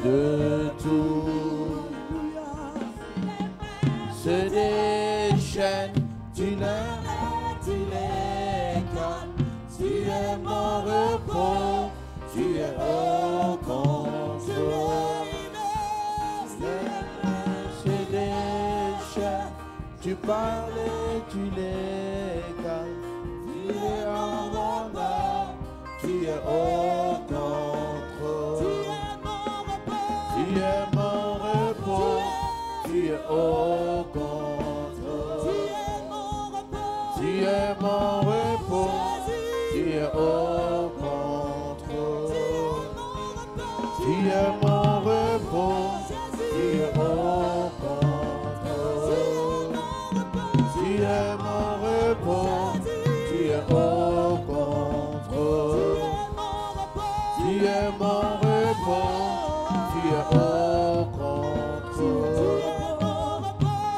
De tout, se déchaîne, tu les calmes, tu es mon repos, tu es au contrôle. Se déchaîne, tu parles et tu les calmes, tu es en bonheur, tu es au contrôle. Tu es mon repos, tu es au contrôle. Tu es mon repos, tu es au contrôle. Tu es mon repos, tu es au contrôle. Tu es mon repos, tu es au contrôle. Tu es mon repos. Tu es au contrôle, tu es mon repos, tu es au contrôle,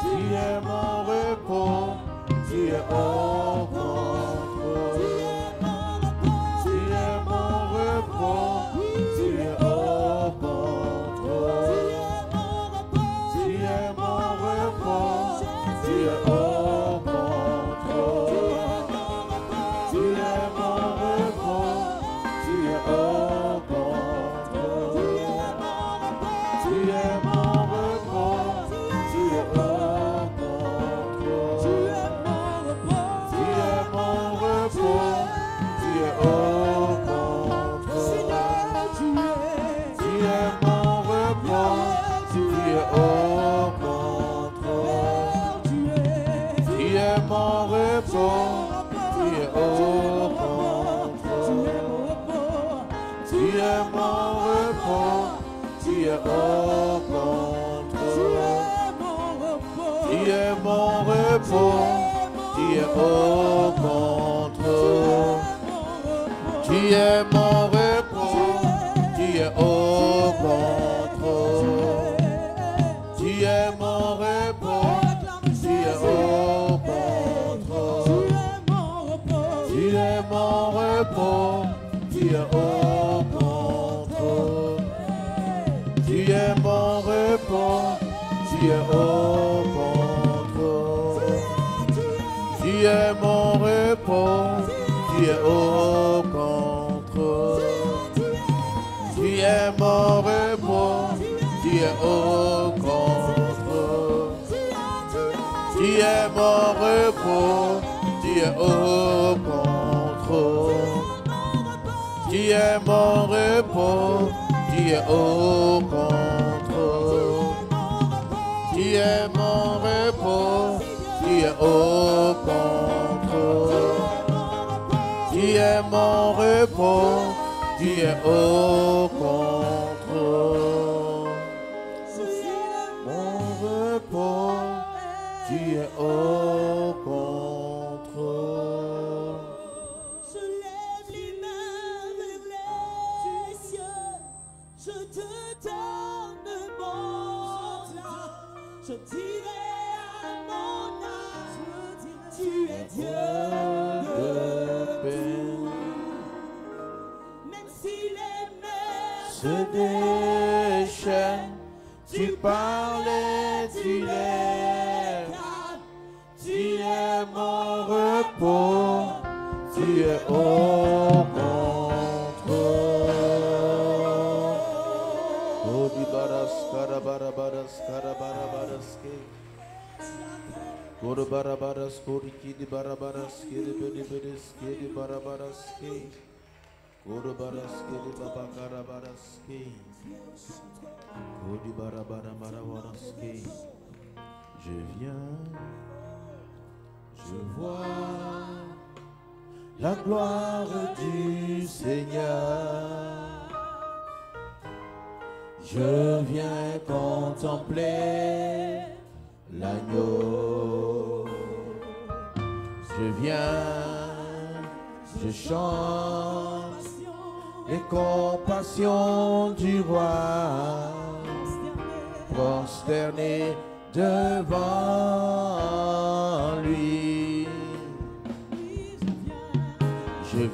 tu es mon repos, tu es au contrôle, tu es mon repos, tu es au contrôle, tu es mon repos, tu es au contrôle. Tu es mon repos, tu es au contrôle. Tu es mon repos, tu es mon repos, tu es au contrôle. Tu es mon repos, tu es au contrôle. Tu es mon repos, tu es au contrôle. Tu es mon repos. Tu es au contrôle. Tu es mon repos, tu es au contrôle. Tu es mon repos, tu es au contrôle. Tu es mon repos, tu es au contrôle. Tu es mon repos, tu es au contrôle. Tu es mon repos, tu es au contrôle. Tu es mon repos, tu es au contrôle. Tu es mon repos, tu es au contrôle. Tu es mon repos, tu es au contrôle. Tu es mon repos, tu es au contrôle. Tu es mon repos, tu es au contrôle. Tu es mon repos, tu es au contrôle. Mon repos, tu es au contrôle. Je lève les mains vers les cieux, je te donne mon âme, je dirai à mon âme, tu es Dieu de paix. Même si les mers se déchaînent, tu parles et tu les calmes, tu es mon repos, tu es au contrôle. Oh, di baras, karabarabaras, karabarabaras, Guru barabaras, kuriki di barabaras, kiri bedi bedis, kiri barabaras, Guru baras, kiri babakarabaras, Guru barabara marawaras, je viens, je vois la gloire du Seigneur. Je viens contempler l'agneau. Je viens, je chante les compassions du roi, prosterné devant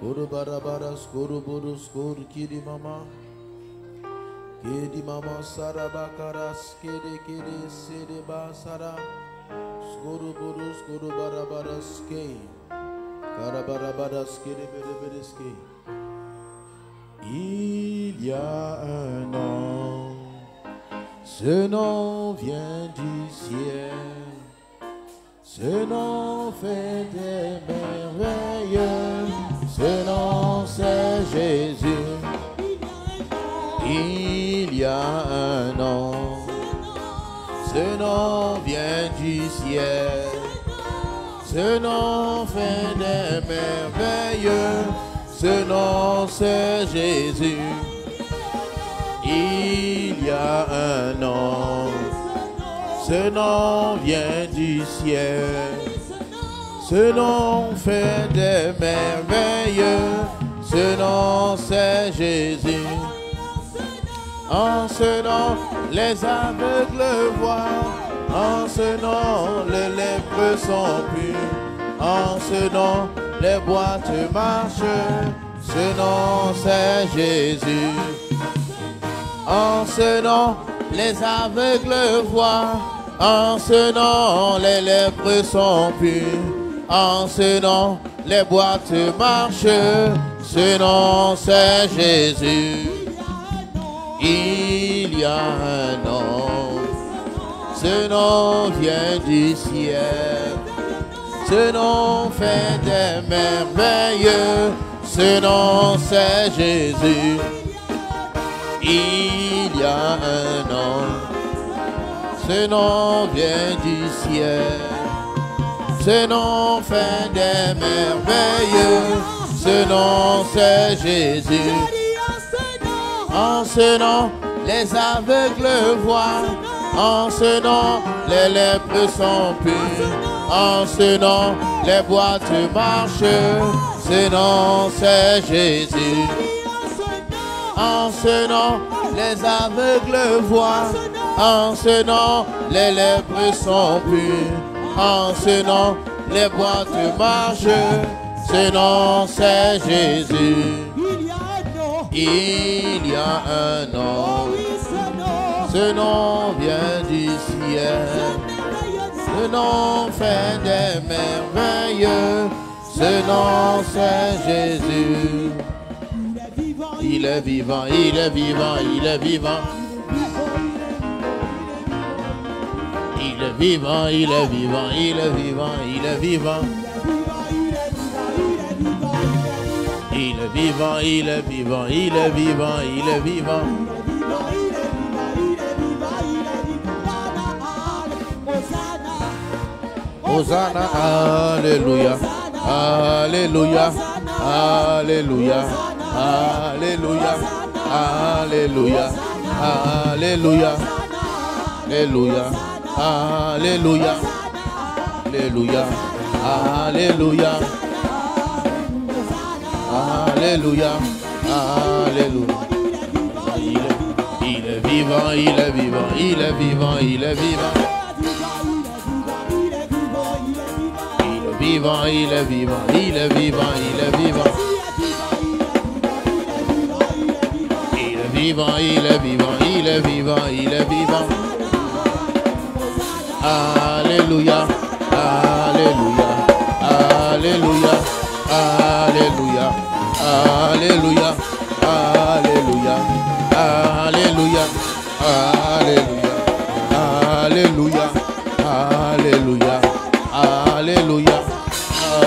Kuru barabaras, kuru burus, kuru kiri mama. Kiri mama sarabakaras, kiri kiri siri basara. Kuru burus, kuru barabaras, kiri. Karabarabaras, kiri bere bere kiri. Il y a un nom, ce nom vient du ciel, ce nom fait des merveilles, ce nom c'est Jésus. Il y a un nom, ce nom vient du ciel, ce nom fait des merveilles. Ce nom c'est Jésus. Il y a un nom. Ce nom vient du ciel. Ce nom fait des merveilles. Ce nom c'est Jésus. En ce nom, les aveugles voient. En ce nom, les lépreux sont purs. En ce nom, les boîtes marchent, ce nom c'est Jésus. En ce nom, les aveugles voient. En ce nom, les lépreux sont purs. En ce nom, les boîtes marchent. Ce nom c'est Jésus. Il y a un nom. Ce nom vient du ciel. Ce nom fait des merveilles, ce nom c'est Jésus. Il y a un nom, ce nom vient du ciel. Ce nom fait des merveilles, ce nom c'est Jésus. En ce nom, les aveugles voient. En ce nom, les lépreux sont purs. En ce nom, les boîtes marchent. Ce nom, c'est Jésus. En ce nom, les aveugles voient. En ce nom, les lépreux sont purs. En ce nom, les boîtes marchent. Ce nom, c'est Jésus. Il y a un nom. Ce nom vient du ciel. Ce nom fait des merveilles. Ce nom c'est Jésus. Il est vivant, il est vivant, il est vivant. Il est vivant, il est vivant, il est vivant, il est vivant. Il est vivant, il est vivant, il est vivant, il est vivant. Hosanna, alléluia, alléluia, alléluia, alléluia, alléluia, alléluia, alléluia, alléluia, alléluia, alléluia, alléluia, alléluia. Il est vivant, il est vivant, il est vivant, il est vivant. Vivant, il est vivant, il est vivant, il est vivant. Il est vivant, il est vivant, il est vivant, il est vivant. Alléluia, alléluia, alléluia, alléluia, alléluia, alléluia, alléluia, alléluia, alléluia, alléluia. Alléluia,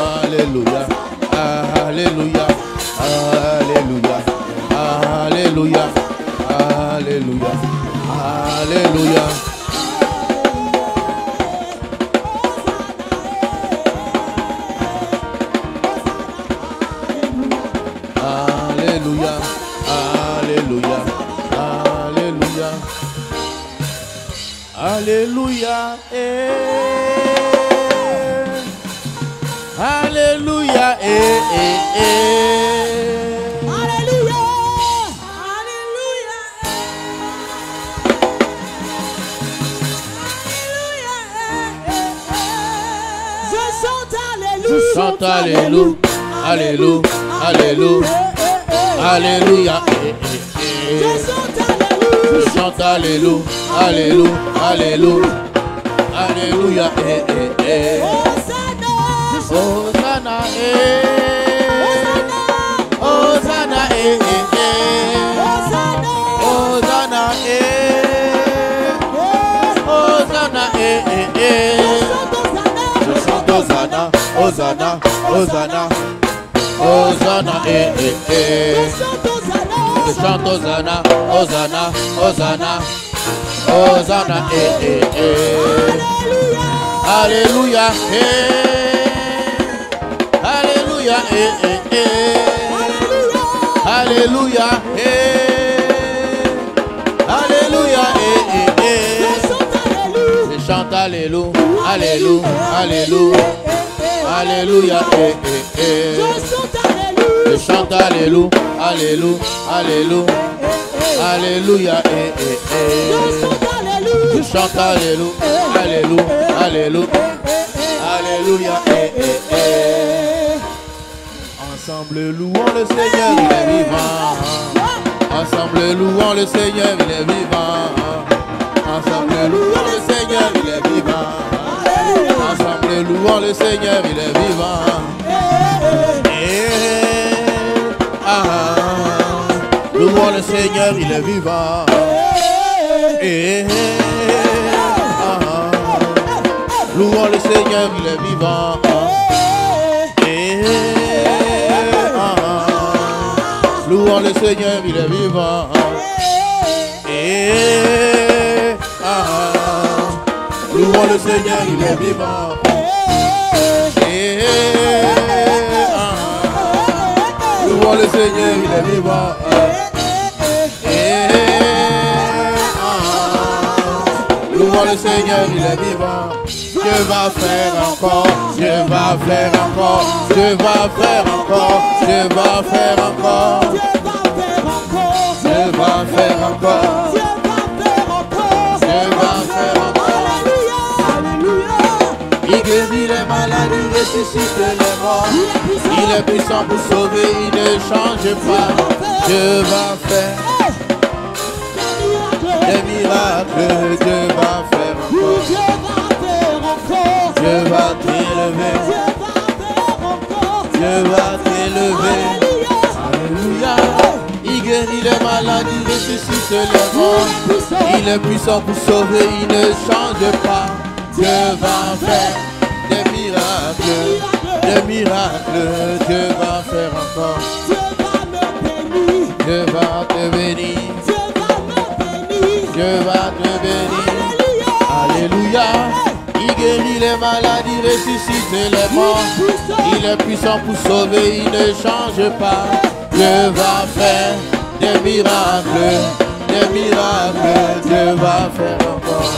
alléluia, alléluia, alléluia, alléluia, alléluia, alléluia. Alléluia, alléluia, alléluia, alléluia, alléluia, Alléluia, alléluia. Je chante alléluia, alléluia, alléluia, Alléluia. Alléluia. Je chante Alléluia. Alléluia. Alléluia. Alléluia. Hosanna. Hosanna. Hosanna. Hosanna. Je chante Hosanna. Hosanna. Hosanna. Hosanna. Je chante Hosanna. Hosanna. Hosanna. Hosanna. Alléluia. Alléluia. Alléluia. Alléluia. Je chante Alléluia. Alléluia. Alléluia. Alléluia. Je chante Alléluia. Alléluia. Alléluia. Alléluia. Je chante Alléluia. Alléluia. Alléluia. Alléluia. Ensemble louons le Seigneur, il est vivant. Ensemble louons le Seigneur, il est vivant. Ensemble louons le Seigneur, il est vivant. Ensemble louons le Seigneur, il est vivant. Louons le Seigneur, il est vivant. Louons le Seigneur, il est vivant. Louons le Seigneur, il est vivant. Louons le Seigneur, il est vivant. Louons le Seigneur, il est vivant. Louons le Seigneur, il est vivant. Dieu va faire encore, Dieu va faire encore, Dieu va faire encore, Dieu va faire encore, Dieu va faire encore, Dieu va faire encore. Il guérit les malades, il ressuscite les morts. Il est puissant pour sauver, il ne change pas. Dieu va faire des miracles, Dieu va faire encore. Dieu va t'élever. Dieu va t'élever. Alléluia. Il guérit les malades, il ressuscite les morts. Il est puissant pour sauver, il ne change pas. Dieu va faire des miracles, des miracles. Dieu va faire encore. Dieu va te bénir. Dieu va te bénir. Alléluia. Il guérit les malades, il ressuscite les morts. Il est puissant pour sauver, il ne change pas. Dieu va faire des miracles, des miracles. Dieu va faire encore.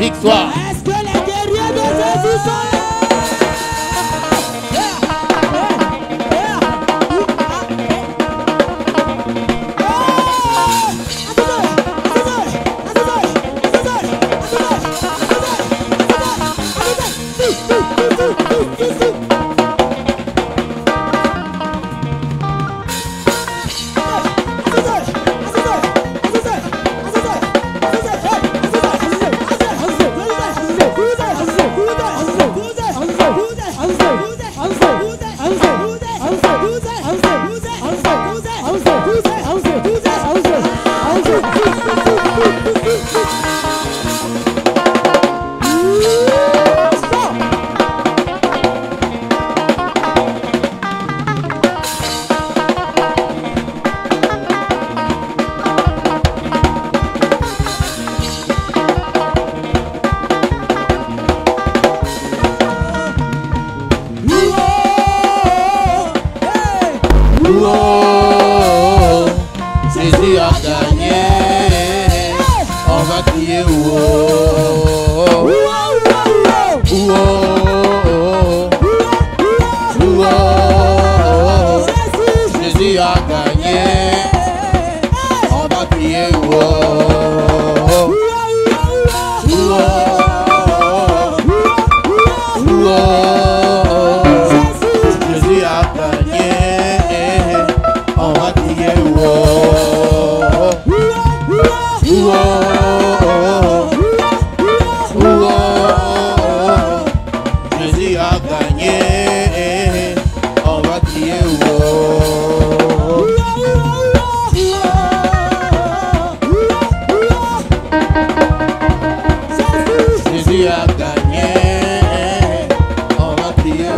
Victoire. Est-ce que les guerriers de Jésus sont là? Jésus a gagné, on va crier Jésus a gagné, on va crier Jésus a gagné, on va crier Jésus a gagné, on va crier Jésus a gagné, on va crier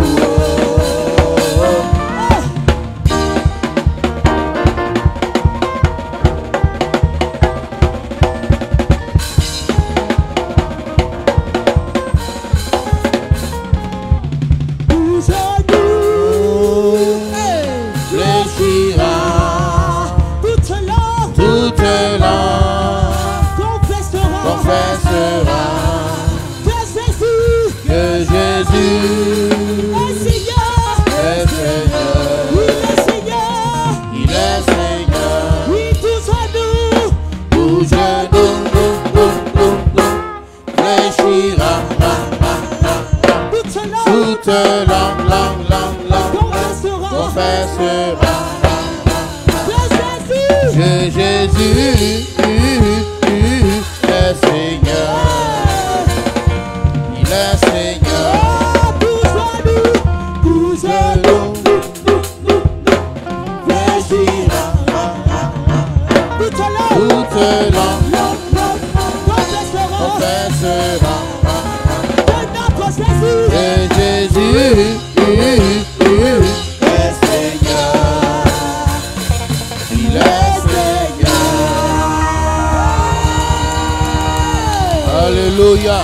Alléluia.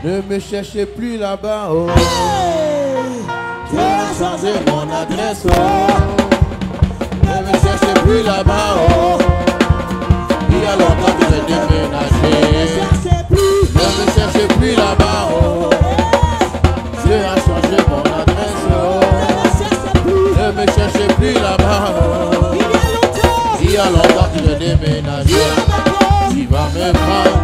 Ne me cherchez plus là-bas, oh. Tu as changé mon adresse, oh. Ne me cherchez plus là-bas, oh. Il y a longtemps que j'ai déménagé. Ne me cherchez plus là-bas, oh. Tu as changé mon adresse, oh. Ne me cherchez plus là-bas, oh. Il y a longtemps que j'ai déménagé. Il va me prendre,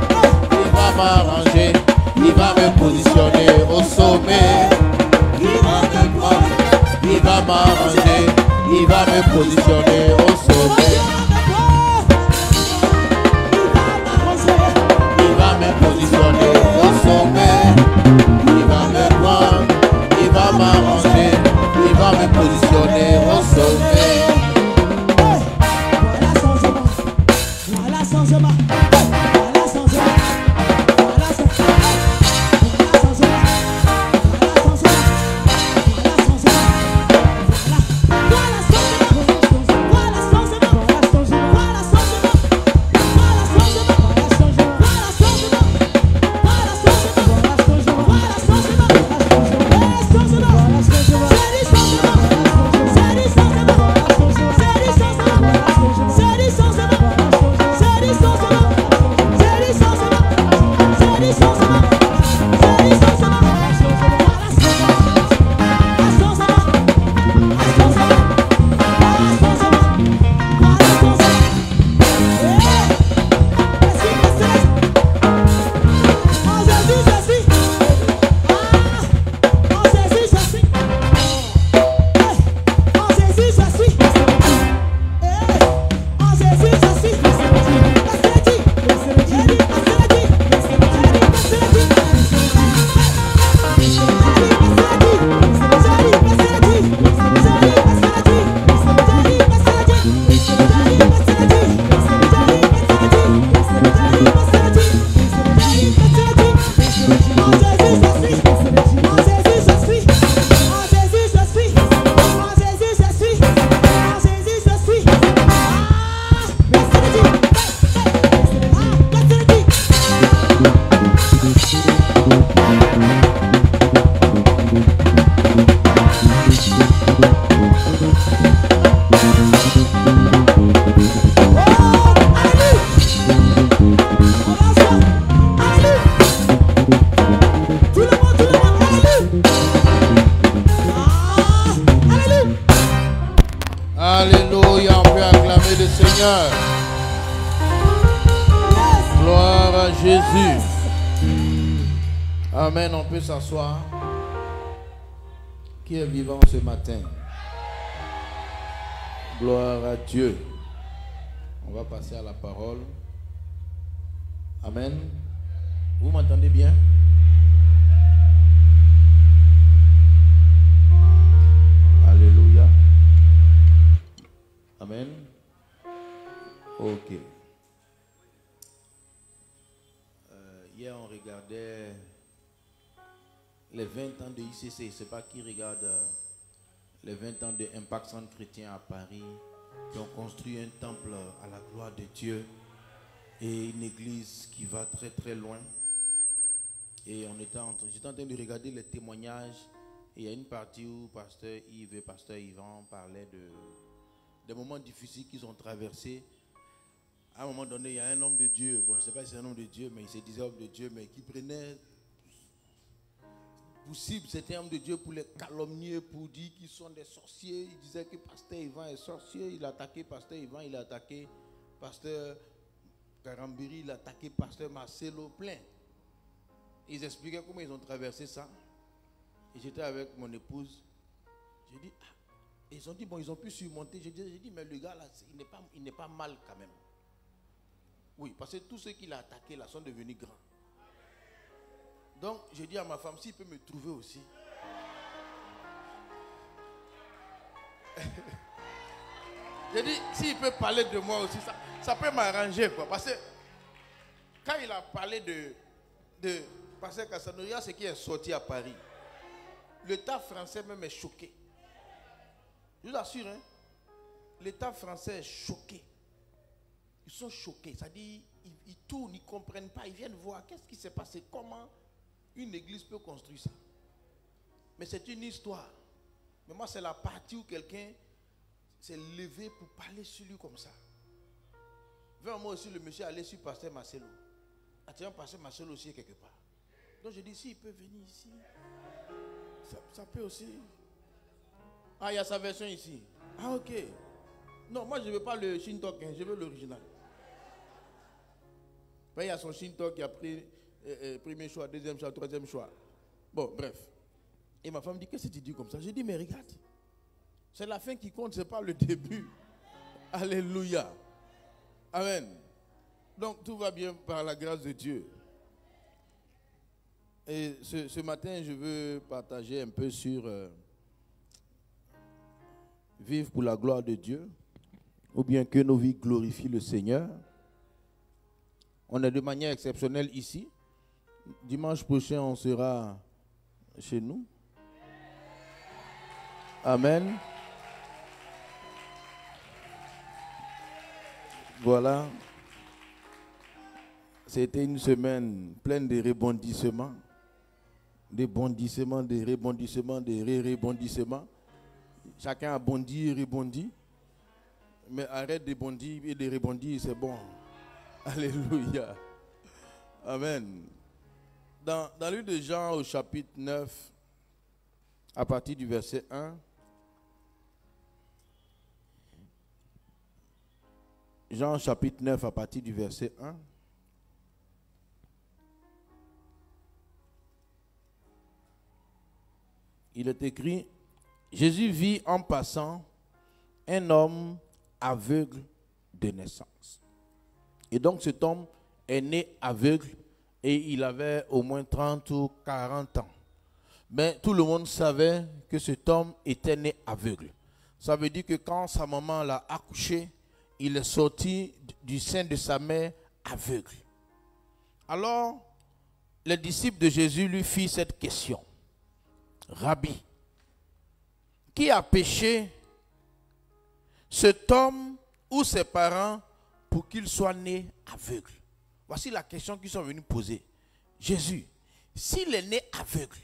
il va m'arranger, il va me positionner au sommet. Il va me prendre, il va m'arranger, il va me positionner au sommet. Il va me positionner au sommet. Il va me prendre, il va m'arranger, il va me positionner au sommet. Alléluia, on peut acclamer le Seigneur. Gloire à Jésus. Amen, on peut s'asseoir. Qui est vivant ce matin? Gloire à Dieu. On va passer à la parole. Amen. Vous m'entendez bien? Alléluia. Amen. Ok. Hier, on regardait les 20 ans de ICC. Je ne sais pas qui regarde les 20 ans de Impact Centre Chrétien à Paris, qui ont construit un temple à la gloire de Dieu et une église qui va très très loin. Et j'étais en train de regarder les témoignages. Et il y a une partie où Pasteur Yves et Pasteur Yvan parlaient des moments difficiles qu'ils ont traversés. À un moment donné, il y a un homme de Dieu, bon, je ne sais pas si c'est un homme de Dieu, mais il se disait homme de Dieu, mais qui prenait possible, c'était un homme de Dieu pour les calomnier, pour dire qu'ils sont des sorciers. Il disait que Pasteur Yvan est sorcier, il a attaqué Pasteur Yvan, il a attaqué Pasteur Karambiri, il a attaqué Pasteur Marcelo, plein. Ils expliquaient comment ils ont traversé ça. Et j'étais avec mon épouse. J'ai dit, ils ont dit, bon, ils ont pu surmonter. J'ai dit, mais le gars là, il n'est pas mal quand même. Oui, parce que tous ceux qu'il a attaqués là sont devenus grands. Donc, j'ai dit à ma femme, s'il peut me trouver aussi. J'ai dit, s'il peut parler de moi aussi, ça peut m'arranger, quoi. Parce que quand il a parlé de Pasteur Cassanoria, ce qui est sorti à Paris, l'État français même est choqué. Je vous assure, hein, l'État français est choqué. Ils sont choqués. C'est-à-dire, ils tournent, ils ne comprennent pas. Ils viennent voir qu'est-ce qui s'est passé, comment une église peut construire ça. Mais c'est une histoire. Mais moi, c'est la partie où quelqu'un s'est levé pour parler sur lui comme ça. Vers moi aussi, le monsieur allait sur Pasteur Marcelo. Attention, Pasteur Marcelo aussi est quelque part. Donc je dis, s'il peut venir ici, ça peut aussi. Ah, il y a sa version ici. Ah, ok. Non, moi je ne veux pas le Shintok, hein, je veux l'original. Après, il y a son Shintok qui a pris premier choix, deuxième choix, troisième choix. Bon, bref. Et ma femme dit, qu'est-ce que tu dis comme ça? Je dis, mais regarde, c'est la fin qui compte, ce n'est pas le début. Alléluia. Amen. Donc tout va bien par la grâce de Dieu. Et ce matin, je veux partager un peu sur vivre pour la gloire de Dieu, ou bien que nos vies glorifient le Seigneur. On est de manière exceptionnelle ici. Dimanche prochain, on sera chez nous. Amen. Voilà. C'était une semaine pleine de rebondissements. Des bondissements, des rebondissements, des rebondissements. Chacun a bondi, rebondi. Mais arrête de bondir et de rebondir, c'est bon. Alléluia. Amen. Dans le livre de Jean au chapitre 9, à partir du verset 1, Jean chapitre 9 à partir du verset 1. Il est écrit, Jésus vit en passant un homme aveugle de naissance. Et donc cet homme est né aveugle et il avait au moins 30 ou 40 ans. Mais tout le monde savait que cet homme était né aveugle. Ça veut dire que quand sa maman l'a accouché, il est sorti du sein de sa mère aveugle. Alors, les disciples de Jésus lui firent cette question. Rabbi, qui a péché, cet homme ou ses parents, pour qu'il soit né aveugle? Voici la question qu'ils sont venus poser. Jésus, s'il est né aveugle,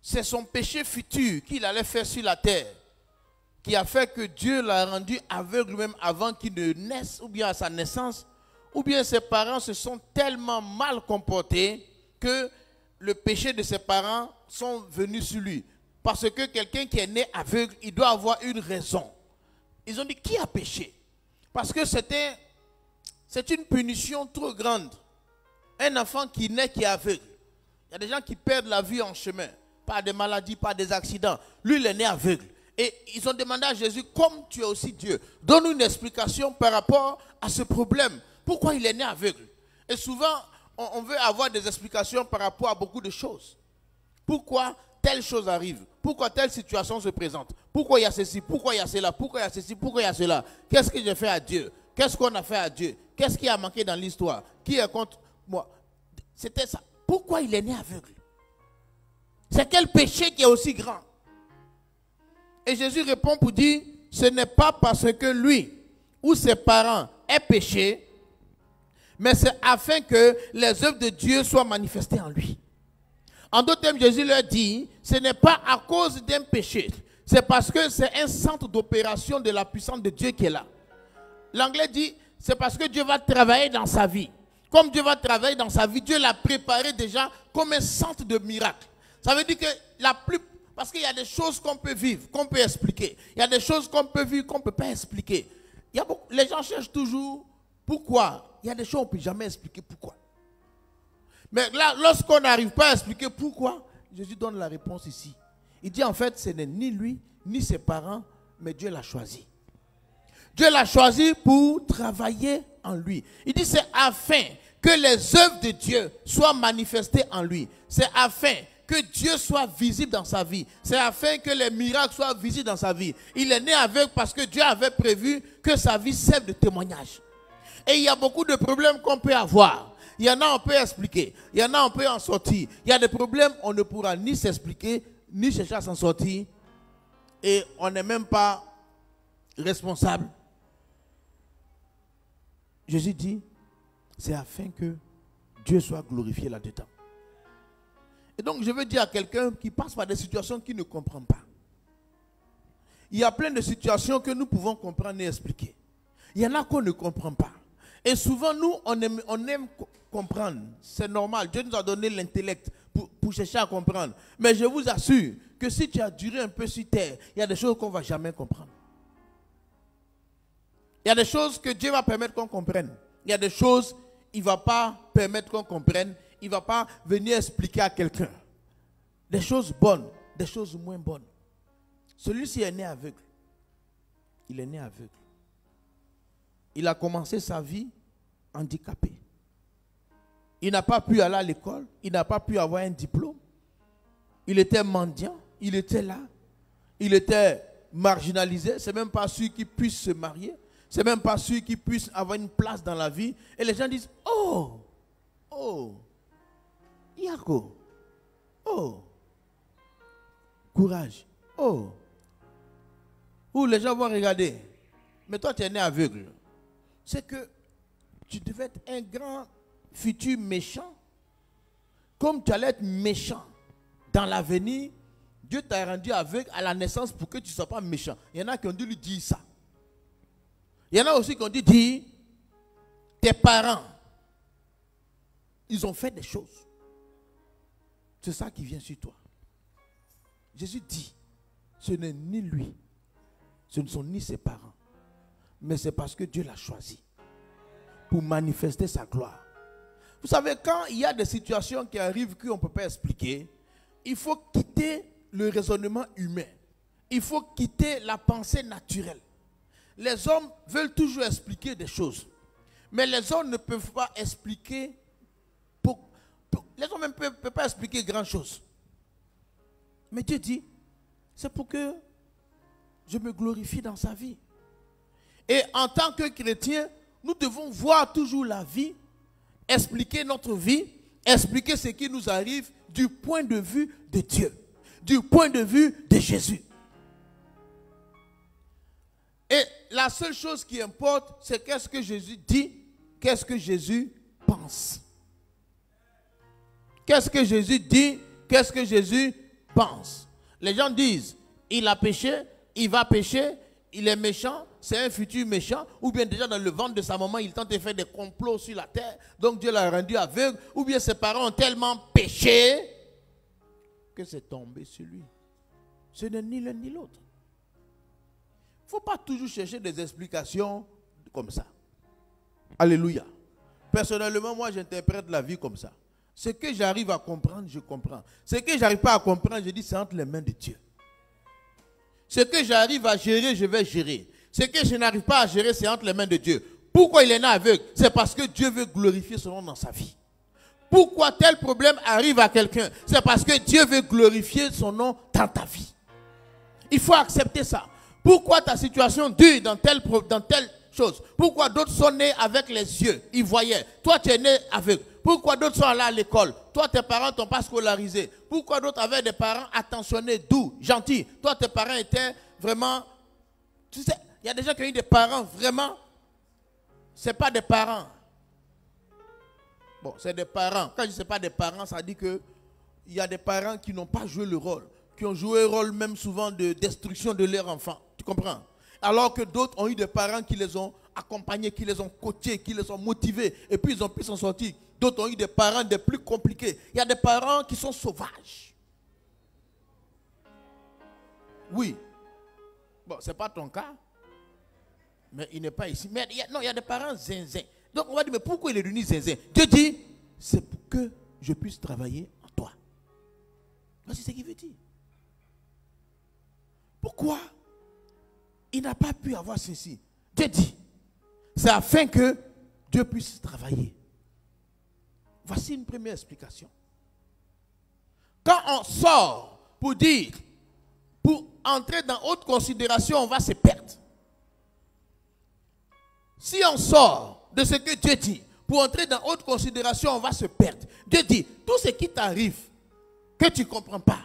c'est son péché futur qu'il allait faire sur la terre qui a fait que Dieu l'a rendu aveugle même avant qu'il ne naisse, ou bien à sa naissance, ou bien ses parents se sont tellement mal comportés que le péché de ses parents sont venus sur lui. Parce que quelqu'un qui est né aveugle, il doit avoir une raison. Ils ont dit, qui a péché? Parce que c'est une punition trop grande. Un enfant qui naît qui est aveugle. Il y a des gens qui perdent la vie en chemin, par des maladies, par des accidents. Lui, il est né aveugle. Et ils ont demandé à Jésus, comme tu es aussi Dieu, donne-nous une explication par rapport à ce problème. Pourquoi il est né aveugle? Et souvent, on veut avoir des explications par rapport à beaucoup de choses. Pourquoi telle chose arrive? Pourquoi telle situation se présente? Pourquoi il y a ceci? Pourquoi il y a cela? Pourquoi il y a ceci? Pourquoi il y a cela? Qu'est-ce que j'ai fait à Dieu? Qu'est-ce qu'on a fait à Dieu? Qu'est-ce qui a manqué dans l'histoire? Qui est contre moi? C'était ça. Pourquoi il est né aveugle? C'est quel péché qui est aussi grand? Et Jésus répond pour dire, ce n'est pas parce que lui ou ses parents aient péché, mais c'est afin que les œuvres de Dieu soient manifestées en lui. En d'autres termes, Jésus leur dit, ce n'est pas à cause d'un péché, c'est parce que c'est un centre d'opération de la puissance de Dieu qui est là. L'anglais dit, c'est parce que Dieu va travailler dans sa vie. Comme Dieu va travailler dans sa vie, Dieu l'a préparé déjà comme un centre de miracles. Ça veut dire que parce qu'il y a des choses qu'on peut vivre, qu'on peut expliquer. Il y a des choses qu'on peut vivre, qu'on ne peut pas expliquer. Les gens cherchent toujours pourquoi. Il y a des choses qu'on ne peut jamais expliquer pourquoi. Mais là, lorsqu'on n'arrive pas à expliquer pourquoi, Jésus donne la réponse ici. Il dit en fait, ce n'est ni lui, ni ses parents, mais Dieu l'a choisi. Dieu l'a choisi pour travailler en lui. Il dit c'est afin que les œuvres de Dieu soient manifestées en lui. C'est afin que Dieu soit visible dans sa vie. C'est afin que les miracles soient visibles dans sa vie. Il est né aveugle parce que Dieu avait prévu que sa vie serve de témoignage. Et il y a beaucoup de problèmes qu'on peut avoir. Il y en a on peut expliquer. Il y en a on peut en sortir. Il y a des problèmes on ne pourra ni s'expliquer, ni chercher à s'en sortir. Et on n'est même pas responsable. Jésus dit, c'est afin que Dieu soit glorifié là-dedans. Et donc, je veux dire à quelqu'un qui passe par des situations qu'il ne comprend pas. Il y a plein de situations que nous pouvons comprendre et expliquer. Il y en a qu'on ne comprend pas. Et souvent, nous, on aime comprendre. C'est normal. Dieu nous a donné l'intellect pour chercher à comprendre. Mais je vous assure que si tu as duré un peu sur terre, il y a des choses qu'on ne va jamais comprendre. Il y a des choses que Dieu va permettre qu'on comprenne. Il y a des choses qu'il ne va pas permettre qu'on comprenne. Il ne va pas venir expliquer à quelqu'un. Des choses bonnes, des choses moins bonnes. Celui-ci est né aveugle. Il est né aveugle. Il a commencé sa vie handicapé. Il n'a pas pu aller à l'école. Il n'a pas pu avoir un diplôme. Il était mendiant. Il était là. Il était marginalisé. C'est même pas sûr qu'il puisse se marier. C'est même pas sûr qu'il puisse avoir une place dans la vie. Et les gens disent, oh, Yako, oh, courage, oh. Ou les gens vont regarder. Mais toi, tu es né aveugle. C'est que tu devais être un grand futur méchant. Comme tu allais être méchant dans l'avenir, Dieu t'a rendu aveugle à la naissance pour que tu ne sois pas méchant. Il y en a qui ont dû lui dire ça. Il y en a aussi qui ont dit, tes parents, ils ont fait des choses. C'est ça qui vient sur toi. Jésus dit, ce n'est ni lui, ce ne sont ni ses parents, mais c'est parce que Dieu l'a choisi pour manifester sa gloire. Vous savez, quand il y a des situations qui arrivent qu'on ne peut pas expliquer, il faut quitter le raisonnement humain. Il faut quitter la pensée naturelle. Les hommes veulent toujours expliquer des choses. Mais les hommes ne peuvent pas expliquer. Les hommes ne peuvent pas expliquer grand chose. Mais Dieu dit, c'est pour que je me glorifie dans sa vie. Et en tant que chrétien, nous devons voir toujours la vie, expliquer notre vie, expliquer ce qui nous arrive du point de vue de Dieu, du point de vue de Jésus. Et la seule chose qui importe, c'est qu'est-ce que Jésus dit, qu'est-ce que Jésus pense. Qu'est-ce que Jésus dit, qu'est-ce que Jésus pensent. Les gens disent, il a péché, il va pécher, il est méchant, c'est un futur méchant, ou bien déjà dans le ventre de sa maman, il tente de faire des complots sur la terre, donc Dieu l'a rendu aveugle, ou bien ses parents ont tellement péché que c'est tombé sur lui. Ce n'est ni l'un ni l'autre. Il ne faut pas toujours chercher des explications comme ça. Alléluia. Personnellement, moi, j'interprète la vie comme ça. Ce que j'arrive à comprendre, je comprends. Ce que je n'arrive pas à comprendre, je dis, c'est entre les mains de Dieu. Ce que j'arrive à gérer, je vais gérer. Ce que je n'arrive pas à gérer, c'est entre les mains de Dieu. Pourquoi il est né aveugle? C'est parce que Dieu veut glorifier son nom dans sa vie. Pourquoi tel problème arrive à quelqu'un? C'est parce que Dieu veut glorifier son nom dans ta vie. Il faut accepter ça. Pourquoi ta situation dure dans telle chose? Pourquoi d'autres sont nés avec les yeux, ils voyaient? Toi, tu es né aveugle. Pourquoi d'autres sont allés à l'école? Toi, tes parents ne t'ont pas scolarisé. Pourquoi d'autres avaient des parents attentionnés, doux, gentils? Toi, tes parents étaient vraiment... Tu sais, il y a des gens qui ont eu des parents vraiment... Ce n'est pas des parents. Bon, c'est des parents. Quand je ne sais pas des parents, ça dit qu'il y a des parents qui n'ont pas joué le rôle. Qui ont joué le rôle même souvent de destruction de leurs enfants. Tu comprends? Alors que d'autres ont eu des parents qui les ont accompagnés, qui les ont coachés, qui les ont motivés. Et puis ils ont pu s'en sortir. D'autres ont eu des parents des plus compliqués. Il y a des parents qui sont sauvages. Oui. Bon, ce n'est pas ton cas. Mais il n'est pas ici. Mais il y a des parents zinzin. Donc on va dire, mais pourquoi il est devenu zinzin? Dieu dit, c'est pour que je puisse travailler en toi. Voici ce qu'il veut dire. Pourquoi il n'a pas pu avoir ceci? Dieu dit, c'est afin que Dieu puisse travailler. Voici une première explication. Quand on sort pour dire, pour entrer dans haute considération, on va se perdre. Si on sort de ce que Dieu dit, pour entrer dans haute considération, on va se perdre. Dieu dit, tout ce qui t'arrive, que tu ne comprends pas,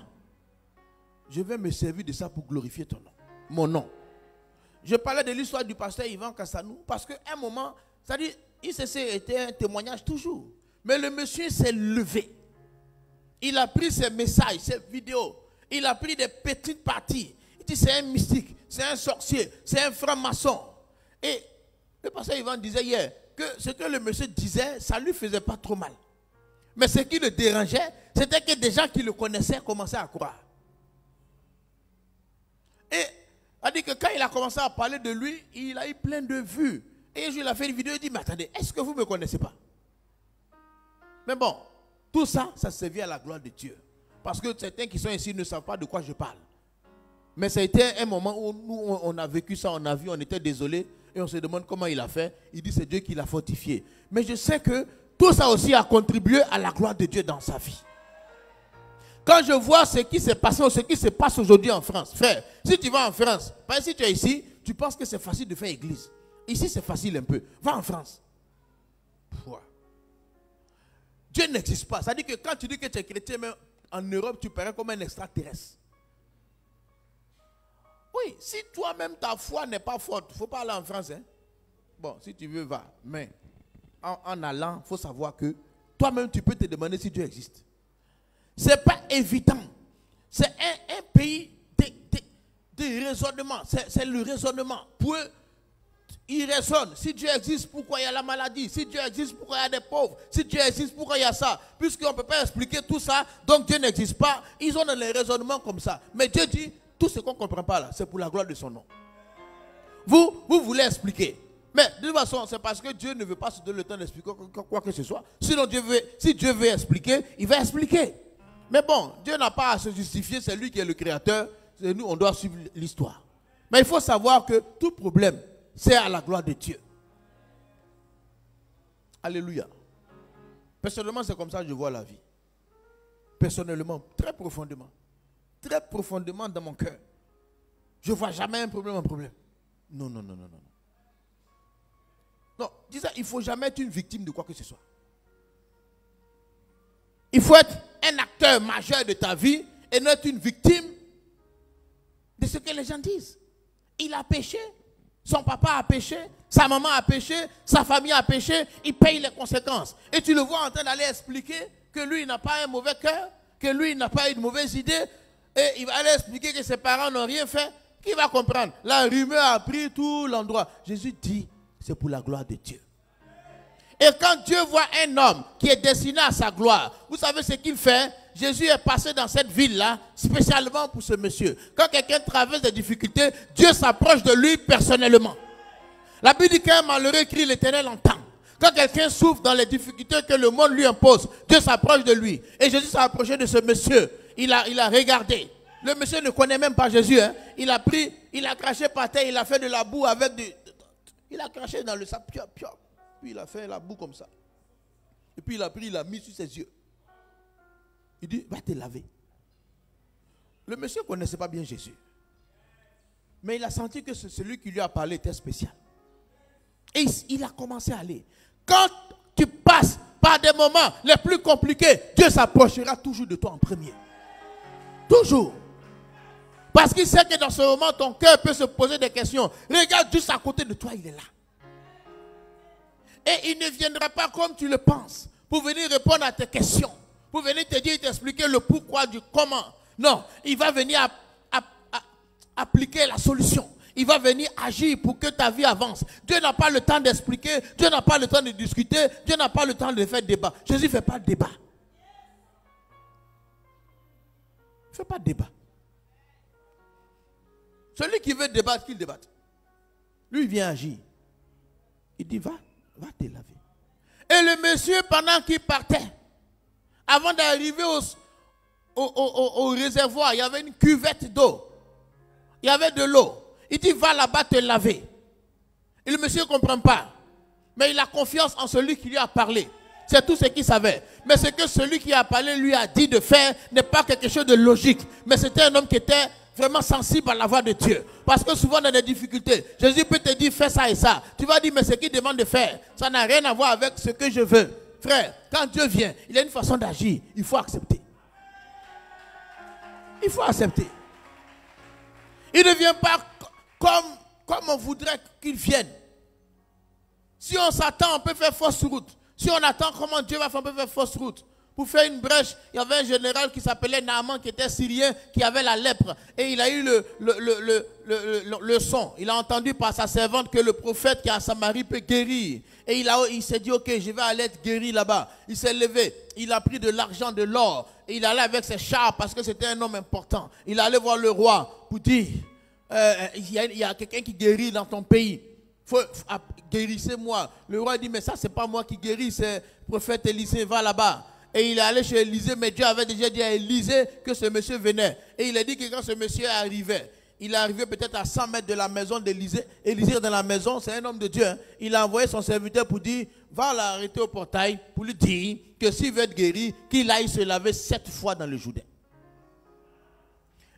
je vais me servir de ça pour glorifier ton nom, mon nom. Je parlais de l'histoire du pasteur Yvan Kassanou, parce qu'à un moment, c'est-à-dire, ICC était un témoignage toujours. Mais le monsieur s'est levé. Il a pris ses messages, ses vidéos. Il a pris des petites parties. Il dit, c'est un mystique, c'est un sorcier, c'est un franc-maçon. Et le pasteur Yvan disait hier que ce que le monsieur disait, ça ne lui faisait pas trop mal. Mais ce qui le dérangeait, c'était que des gens qui le connaissaient commençaient à croire. Et a dit que quand il a commencé à parler de lui, il a eu plein de vues. Et un jour, il a fait une vidéo, il dit, mais attendez, est-ce que vous ne me connaissez pas? Mais bon, tout ça, ça servit à la gloire de Dieu. Parce que certains qui sont ici ne savent pas de quoi je parle. Mais ça a été un moment où nous, on a vécu ça, on a vu, on était désolés. Et on se demande comment il a fait. Il dit, c'est Dieu qui l'a fortifié. Mais je sais que tout ça aussi a contribué à la gloire de Dieu dans sa vie. Quand je vois ce qui s'est passé ou ce qui se passe aujourd'hui en France, frère, si tu vas en France, parce que si tu es ici, tu penses que c'est facile de faire église. Ici, c'est facile un peu. Va en France. Pouah. Dieu n'existe pas. Ça dit que quand tu dis que tu es chrétien, même en Europe, tu parais comme un extraterrestre. Oui, si toi-même ta foi n'est pas forte, il ne faut pas aller en France. Hein? Bon, si tu veux, va. Mais en allant, il faut savoir que toi-même, tu peux te demander si Dieu existe. Ce n'est pas évident. C'est un pays de raisonnement. C'est le raisonnement. Pour eux, ils raisonnent. Si Dieu existe, pourquoi il y a la maladie? Si Dieu existe, pourquoi il y a des pauvres? Si Dieu existe, pourquoi il y a ça? Puisqu'on ne peut pas expliquer tout ça, donc Dieu n'existe pas. Ils ont les raisonnements comme ça. Mais Dieu dit, tout ce qu'on ne comprend pas là, c'est pour la gloire de son nom. Vous voulez expliquer. Mais de toute façon, c'est parce que Dieu ne veut pas se donner le temps d'expliquer quoi que ce soit. Sinon, si Dieu veut expliquer, il va expliquer. Mais bon, Dieu n'a pas à se justifier, c'est lui qui est le créateur. Et nous, on doit suivre l'histoire. Mais il faut savoir que tout problème, c'est à la gloire de Dieu. Alléluia. Personnellement, c'est comme ça que je vois la vie. Personnellement, très profondément. Très profondément dans mon cœur. Je ne vois jamais un problème en problème. Non. Non, dis ça, il ne faut jamais être une victime de quoi que ce soit. Il faut être un acteur majeur de ta vie et non être une victime de ce que les gens disent. Il a péché, son papa a péché, sa maman a péché, sa famille a péché, il paye les conséquences. Et tu le vois en train d'aller expliquer que lui, il n'a pas un mauvais cœur, que lui, il n'a pas une mauvaise idée. et il va aller expliquer que ses parents n'ont rien fait, qui va comprendre? La rumeur a pris tout l'endroit. Jésus dit, c'est pour la gloire de Dieu. Et quand Dieu voit un homme qui est destiné à sa gloire, vous savez ce qu'il fait? Jésus est passé dans cette ville-là spécialement pour ce monsieur. Quand quelqu'un traverse des difficultés, Dieu s'approche de lui personnellement. La Bible dit qu'un malheureux crie, l'Éternel entend. Quand quelqu'un souffre dans les difficultés que le monde lui impose, Dieu s'approche de lui. Et Jésus s'est approché de ce monsieur. Il a regardé. Le monsieur ne connaît même pas Jésus. Hein. Il a pris, il a craché par terre, il a fait de la boue avec du... Il a craché dans le sac, puis il a fait la boue comme ça. Et puis il a pris, il a mis sur ses yeux. Il dit, va te laver. Le monsieur ne connaissait pas bien Jésus. Mais il a senti que celui qui lui a parlé était spécial. Et il a commencé à aller. Quand tu passes par des moments les plus compliqués, Dieu s'approchera toujours de toi en premier. Toujours. Parce qu'il sait que dans ce moment, ton cœur peut se poser des questions. Regarde juste à côté de toi, il est là. Et il ne viendra pas comme tu le penses pour venir répondre à tes questions. Pour venir te dire, t'expliquer le pourquoi du comment. Non, il va venir appliquer la solution. Il va venir agir pour que ta vie avance. Dieu n'a pas le temps d'expliquer. Dieu n'a pas le temps de discuter. Dieu n'a pas le temps de faire débat. Jésus ne fait pas de débat. Il ne fait pas de débat. Celui qui veut débattre, qu'il débatte. Lui, il vient agir. Il dit, va te laver. Et le monsieur, pendant qu'il partait, avant d'arriver au réservoir, il y avait une cuvette d'eau. Il y avait de l'eau. Il dit, va là-bas te laver. Et le monsieur ne comprend pas. Mais il a confiance en celui qui lui a parlé. C'est tout ce qu'il savait. Mais ce que celui qui a parlé lui a dit de faire n'est pas quelque chose de logique. Mais c'était un homme qui était vraiment sensible à la voix de Dieu. Parce que souvent dans des difficultés, Jésus peut te dire, fais ça et ça. Tu vas dire, mais ce qu'il demande de faire, ça n'a rien à voir avec ce que je veux. Frère, quand Dieu vient, il a une façon d'agir. Il faut accepter. Il faut accepter. Il ne vient pas comme on voudrait qu'il vienne. Si on s'attend, on peut faire fausse route. Si on attend comment Dieu va faire, on peut faire fausse route. Pour faire une brèche, il y avait un général qui s'appelait Naaman, qui était syrien, qui avait la lèpre. Et il a eu le son. Il a entendu par sa servante que le prophète qui est à Samarie peut guérir. Et il s'est dit, ok, je vais aller être guéri là-bas. Il s'est levé. Il a pris de l'argent, de l'or. Et il allait avec ses chars parce que c'était un homme important. Il allait voir le roi pour dire, il y a quelqu'un qui guérit dans ton pays. Guérissez-moi. Le roi dit, mais ça, c'est pas moi qui guéris, c'est le prophète Élisée, va là-bas. Et il est allé chez Élisée, mais Dieu avait déjà dit à Élisée que ce monsieur venait. Et il a dit que quand ce monsieur arrivait, il est arrivé peut-être à 100 mètres de la maison d'Élisée. Élisée est dans la maison, c'est un homme de Dieu. Hein. Il a envoyé son serviteur pour dire, va l'arrêter au portail, pour lui dire que s'il veut être guéri, qu'il aille se laver 7 fois dans le Jourdain.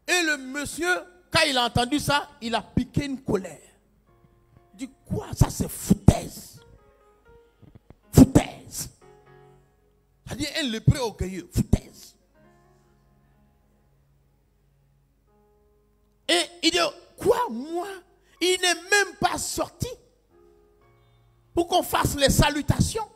Et le monsieur, quand il a entendu ça, il a piqué une colère. Il dit, quoi, ça c'est foutaise. Foutaise. C'est-à-dire un lépreux orgueilleux, foutaise. Et il dit, quoi, moi? Il n'est même pas sorti pour qu'on fasse les salutations,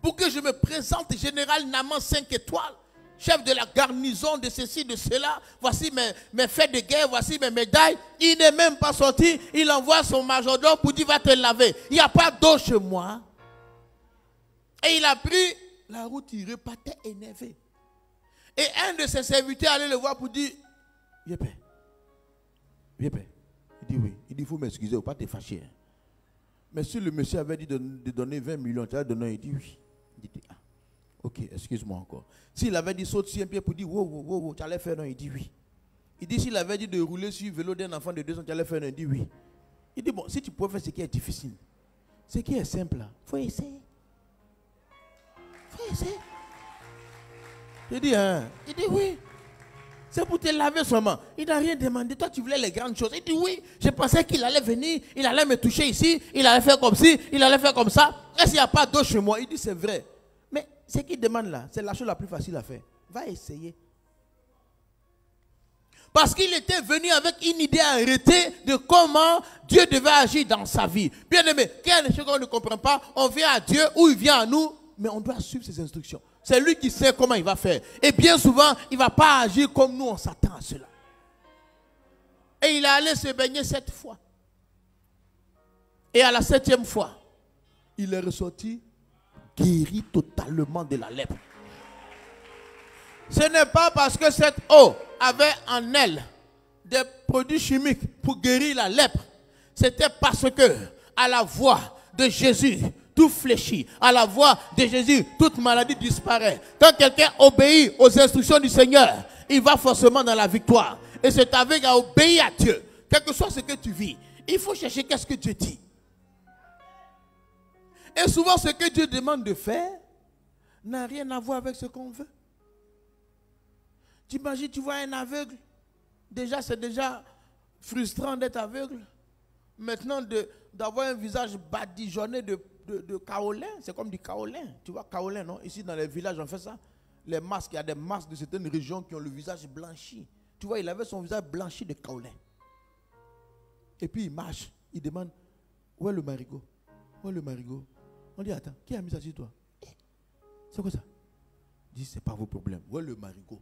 pour que je me présente général Naaman 5 étoiles, chef de la garnison de ceci, de cela. Voici mes faits de guerre, voici mes médailles. Il n'est même pas sorti. Il envoie son majordome pour dire, va te laver. Il n'y a pas d'eau chez moi. Et il a pris la route, il repartait énervé. Et un de ses serviteurs allait le voir pour dire, viens père. Viens père. Il dit oui. Il dit, il faut m'excuser, il ne faut pas te fâcher. Hein. Mais si le monsieur avait dit de donner 20 millions, tu as donné, il dit oui. Il dit, ah, ok, excuse-moi encore. S'il avait dit saute sur un pied pour dire, wow, tu allais faire non, il dit oui. Il dit, s'il avait dit de rouler sur le vélo d'un enfant de 2 ans, tu allais faire non, il dit oui. Il dit, bon, si tu pouvais faire ce qui est difficile, ce qui est simple, il faut essayer. Il dit, hein? Il dit oui. C'est pour te laver seulement. Il n'a rien demandé. Toi, tu voulais les grandes choses. Il dit oui. Je pensais qu'il allait venir. Il allait me toucher ici. Il allait faire comme ci. Il allait faire comme ça. Est-ce qu'il n'y a pas d'eau chez moi? Il dit c'est vrai. Mais ce qu'il demande là, c'est la chose la plus facile à faire. Va essayer. Parce qu'il était venu avec une idée arrêtée de comment Dieu devait agir dans sa vie. Bien aimé, quand il y a des choses qu'on ne comprend pas, on vient à Dieu ou il vient à nous. Mais on doit suivre ses instructions. C'est lui qui sait comment il va faire. Et bien souvent, il ne va pas agir comme nous on s'attend. à cela. Et il est allé se baigner 7 fois. Et à la 7e fois, il est ressorti guéri totalement de la lèpre. Ce n'est pas parce que cette eau avait en elle des produits chimiques pour guérir la lèpre. C'était parce que à la voix de Jésus, tout fléchit. À la voix de Jésus, toute maladie disparaît. Quand quelqu'un obéit aux instructions du Seigneur, il va forcément dans la victoire. Et c'est avec à obéir à Dieu. Quel que soit ce que tu vis, il faut chercher qu'est-ce que Dieu dit. Et souvent, ce que Dieu demande de faire n'a rien à voir avec ce qu'on veut. Tu imagines, tu vois un aveugle. Déjà, c'est déjà frustrant d'être aveugle. Maintenant, d'avoir un visage badigeonné de kaolin, c'est comme du kaolin. Tu vois, kaolin, non? Ici, dans les villages, on fait ça. Les masques, il y a des masques de certaines régions qui ont le visage blanchi. Tu vois, il avait son visage blanchi de kaolin. Et puis, il marche. Il demande, où est le marigot? Où est le marigot? On dit, attends, qui a mis ça sur toi? C'est quoi ça? Il dit, c'est pas vos problèmes. Où est le marigot?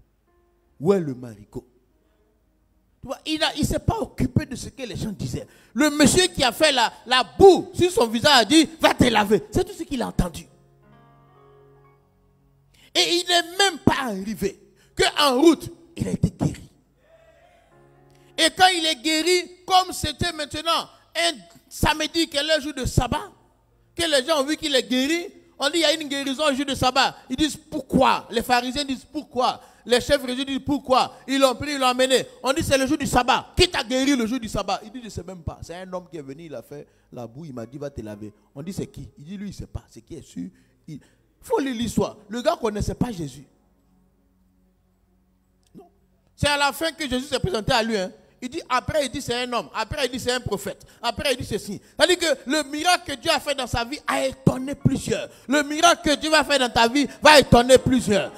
Où est le marigot? Tu vois, il ne s'est pas occupé de ce que les gens disaient. Le monsieur qui a fait la boue sur son visage a dit, va te laver. C'est tout ce qu'il a entendu. Et il n'est même pas arrivé qu'en route, il a été guéri. Et quand il est guéri, comme c'était maintenant un samedi, qui est le jour de sabbat, que les gens ont vu qu'il est guéri, on dit il y a une guérison au jour de sabbat. Ils disent pourquoi? Les pharisiens disent pourquoi? Les chefs religieux disent pourquoi? Ils l'ont pris, ils l'ont emmené. On dit c'est le jour du sabbat. Qui t'a guéri le jour du sabbat? Il dit je ne sais même pas. C'est un homme qui est venu, il a fait la boue, il m'a dit va te laver. On dit c'est qui? Il dit lui il ne sait pas. C'est qui est sûr? Il faut lire l'histoire. Le gars ne connaissait pas Jésus. Non. C'est à la fin que Jésus s'est présenté à lui. Il dit, après il dit c'est un homme, après il dit c'est un prophète, après il dit ceci. C'est-à-dire que le miracle que Dieu a fait dans sa vie a étonné plusieurs. Le miracle que Dieu va faire dans ta vie va étonner plusieurs.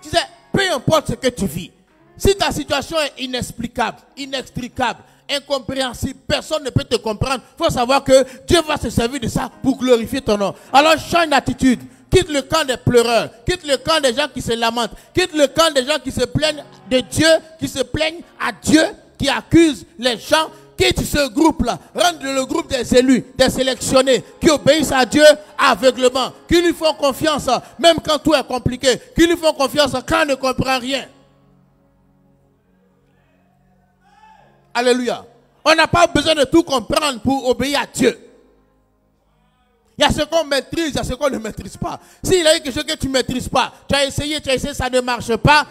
Tu sais, peu importe ce que tu vis, si ta situation est inexplicable, inextricable, incompréhensible, personne ne peut te comprendre, il faut savoir que Dieu va se servir de ça pour glorifier ton nom. Alors change d'attitude. Quitte le camp des pleureurs, quitte le camp des gens qui se lamentent, quitte le camp des gens qui se plaignent de Dieu, qui se plaignent à Dieu, qui accusent les gens. Quitte ce groupe-là, rentre le groupe des élus, des sélectionnés, qui obéissent à Dieu aveuglement, qui lui font confiance, même quand tout est compliqué, qui lui font confiance quand on ne comprend rien. Alléluia. On n'a pas besoin de tout comprendre pour obéir à Dieu. Il y a ce qu'on maîtrise, il y a ce qu'on ne maîtrise pas. S'il y a quelque chose que tu ne maîtrises pas, tu as essayé, ça ne marche pas.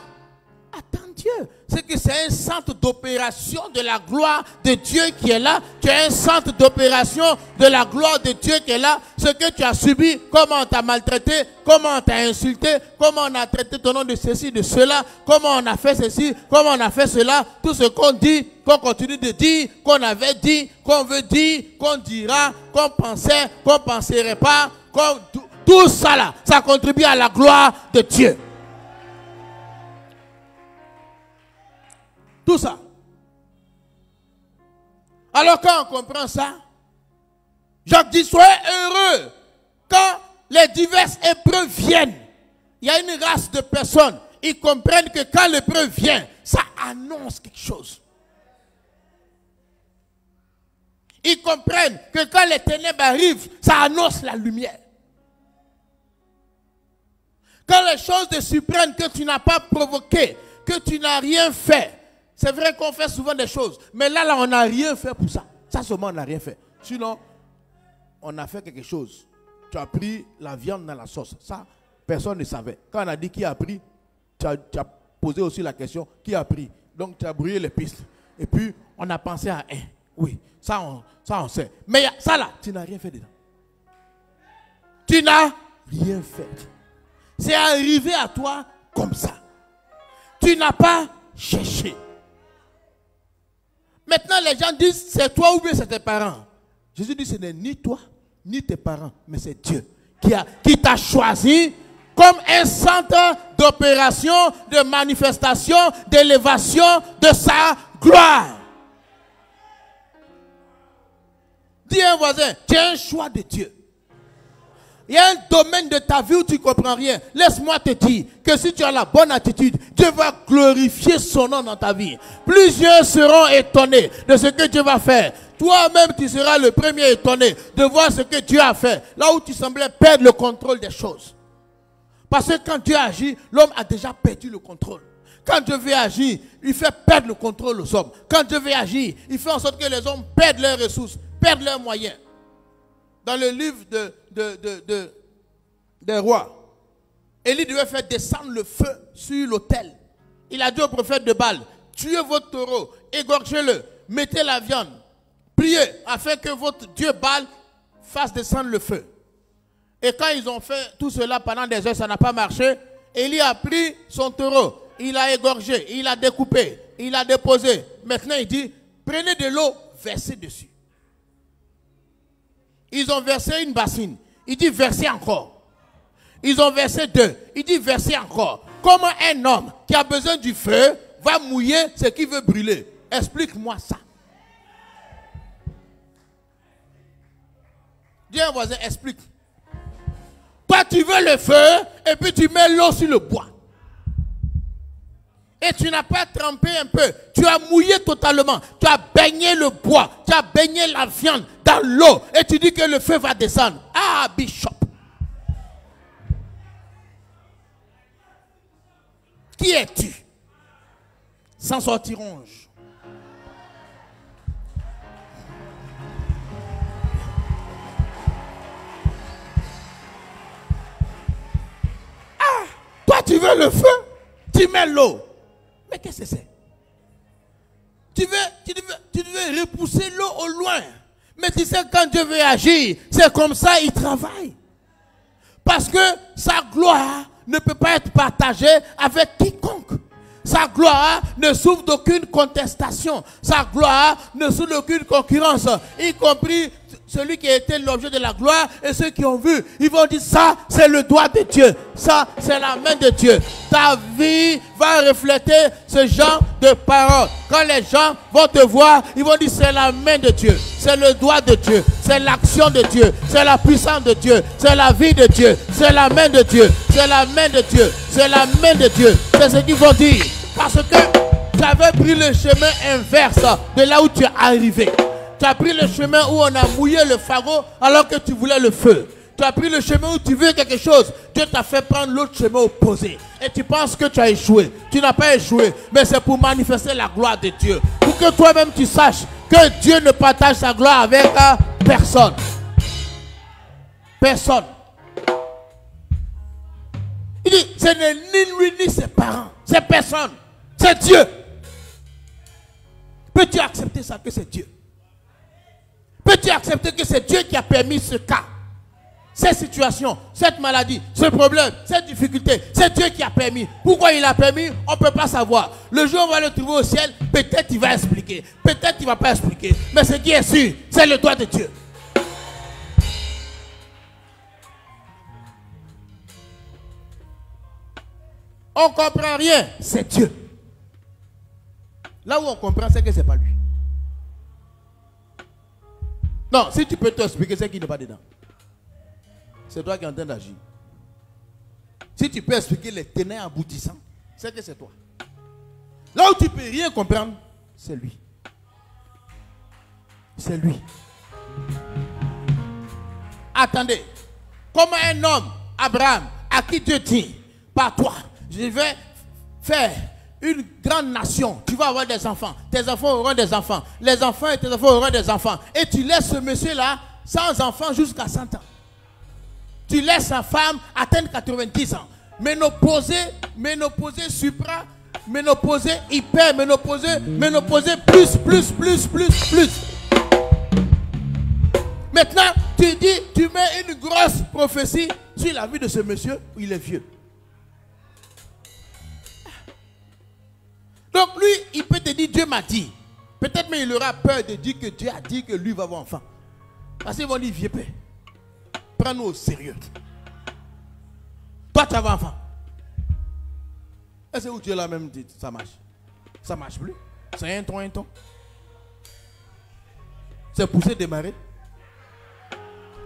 Attends Dieu. C'est que c'est un centre d'opération de la gloire de Dieu qui est là. Tu as un centre d'opération de la gloire de Dieu qui est là. Ce que tu as subi, comment on t'a maltraité, comment on t'a insulté, comment on a traité ton nom de ceci, de cela, comment on a fait ceci, comment on a fait cela. Tout ce qu'on dit, qu'on continue de dire, qu'on avait dit, qu'on veut dire, qu'on dira, qu'on pensait, qu'on ne penserait pas. Tout ça là, ça contribue à la gloire de Dieu. Tout ça. Alors quand on comprend ça, Jacques dit, soyez heureux quand les diverses épreuves viennent. Il y a une race de personnes, ils comprennent que quand l'épreuve vient, ça annonce quelque chose. Ils comprennent que quand les ténèbres arrivent, ça annonce la lumière. Quand les choses te surprennent que tu n'as pas provoqué, que tu n'as rien fait, c'est vrai qu'on fait souvent des choses, mais là, on n'a rien fait pour ça. Ça seulement, on n'a rien fait. Sinon, on a fait quelque chose. Tu as pris la viande dans la sauce. Ça, personne ne savait. Quand on a dit qui a pris, tu as posé aussi la question, qui a pris. Donc, tu as brouillé les pistes. Et puis, on a pensé à un. Oui, ça on sait. Mais ça là, tu n'as rien fait dedans. Tu n'as rien fait. C'est arrivé à toi comme ça. Tu n'as pas cherché. Maintenant, les gens disent, c'est toi ou bien c'est tes parents. Jésus dit, ce n'est ni toi, ni tes parents, mais c'est Dieu qui t'a choisi comme un centre d'opération, de manifestation, d'élévation de sa gloire. Dis à un voisin, tu es un choix de Dieu. Il y a un domaine de ta vie où tu ne comprends rien. Laisse-moi te dire que si tu as la bonne attitude, Dieu va glorifier son nom dans ta vie. Plusieurs seront étonnés de ce que Dieu va faire. Toi-même, tu seras le premier étonné de voir ce que Dieu a fait. Là où tu semblais perdre le contrôle des choses. Parce que quand Dieu agit, l'homme a déjà perdu le contrôle. Quand Dieu veut agir, il fait perdre le contrôle aux hommes. Quand Dieu veut agir, il fait en sorte que les hommes perdent leurs ressources, perdent leurs moyens. Dans le livre des rois, Élie devait faire descendre le feu sur l'autel. Il a dit au prophète de Baal, tuez votre taureau, égorgez-le, mettez la viande, priez afin que votre Dieu Baal fasse descendre le feu. Et quand ils ont fait tout cela pendant des heures, ça n'a pas marché. Élie a pris son taureau, il a égorgé, il a découpé, il a déposé. Maintenant il dit, prenez de l'eau, versez dessus. Ils ont versé une bassine. Il dit versez encore. Ils ont versé 2. Il dit versez encore. Comment un homme qui a besoin du feu va mouiller ce qui veut brûler? Explique-moi ça. Dis à un voisin, explique. Toi tu veux le feu et puis tu mets l'eau sur le bois. Et tu n'as pas trempé un peu. Tu as mouillé totalement. Tu as baigné le bois. Tu as baigné la viande dans l'eau. Et tu dis que le feu va descendre. Ah, Bishop. Qui es-tu? Sans sortironge. Ah, toi tu veux le feu? Tu mets l'eau. Mais qu'est-ce que c'est? Tu veux repousser l'eau au loin. Mais tu sais, quand Dieu veut agir, c'est comme ça il travaille. Parce que sa gloire ne peut pas être partagée avec quiconque. Sa gloire ne souffre d'aucune contestation. Sa gloire ne souffre d'aucune concurrence. Y compris celui qui a été l'objet de la gloire et ceux qui ont vu. Ils vont dire ça, c'est le doigt de Dieu. Ça, c'est la main de Dieu. Ta vie va refléter ce genre de paroles. Quand les gens vont te voir, ils vont dire c'est la main de Dieu. C'est le doigt de Dieu. C'est l'action de Dieu. C'est la puissance de Dieu. C'est la vie de Dieu. C'est la main de Dieu. C'est la main de Dieu. C'est la main de Dieu. C'est ce qu'ils vont dire. Parce que tu avais pris le chemin inverse de là où tu es arrivé. Tu as pris le chemin où on a mouillé le fagot alors que tu voulais le feu. Tu as pris le chemin où tu veux quelque chose. Dieu t'a fait prendre l'autre chemin opposé. Et tu penses que tu as échoué. Tu n'as pas échoué. Mais c'est pour manifester la gloire de Dieu. Pour que toi-même tu saches que Dieu ne partage sa gloire avec personne. Personne. Il dit, ce n'est ni lui ni ses parents. C'est personne. C'est Dieu. Peux-tu accepter ça que c'est Dieu? Peux-tu accepter que c'est Dieu qui a permis ce cas, cette situation, cette maladie, ce problème, cette difficulté? C'est Dieu qui a permis. Pourquoi il a permis? On ne peut pas savoir. Le jour où on va le trouver au ciel, peut-être il va expliquer. Peut-être il ne va pas expliquer. Mais ce qui est sûr, c'est le doigt de Dieu. On ne comprend rien, c'est Dieu. Là où on comprend, c'est que ce n'est pas lui. Non, si tu peux t'expliquer, c'est qu'il n'est pas dedans. C'est toi qui es en train d'agir. Si tu peux expliquer les tenants aboutissants, c'est que c'est toi. Là où tu ne peux rien comprendre, c'est lui. C'est lui. Attendez. Comment un homme, Abraham, à qui Dieu dit, par toi, je vais faire une grande nation, tu vas avoir des enfants, tes enfants auront des enfants, les enfants et tes enfants auront des enfants, et tu laisses ce monsieur-là sans enfant jusqu'à 100 ans. Tu laisses sa femme atteindre 90 ans, ménopausée, supra, ménopausée, hyper, ménopausée, plus. Maintenant, tu dis, tu mets une grosse prophétie sur la vie de ce monsieur, il est vieux. Donc lui, il peut te dire, Dieu m'a dit. Peut-être mais il aura peur de dire que Dieu a dit que lui va avoir enfant. Parce qu'ils vont dire, vieux père, prends-nous au sérieux. Toi, tu vas avoir enfant. Et c'est où Dieu l'a même dit, ça marche. Ça marche plus. C'est un ton. C'est poussé démarrer.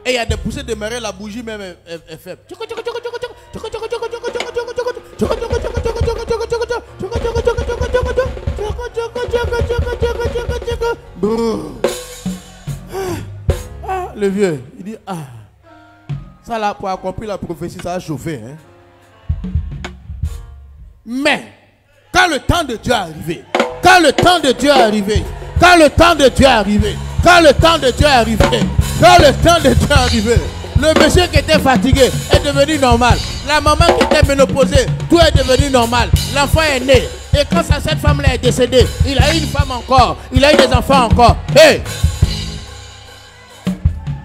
Et il y a des poussées de marée, la bougie même est faible. Le vieux, il dit, ah, ça là, pour accomplir la prophétie, ça a chauffé. Hein? Mais, quand le temps de Dieu est arrivé, quand le temps de Dieu est arrivé, quand le temps de Dieu est arrivé, quand le temps de Dieu est arrivé, quand le temps de Dieu est arrivé, le monsieur qui était fatigué est devenu normal. La maman qui était ménopausée, tout est devenu normal. L'enfant est né. Et quand cette femme-là est décédée, il a eu une femme encore. Il a eu des enfants encore. Hey!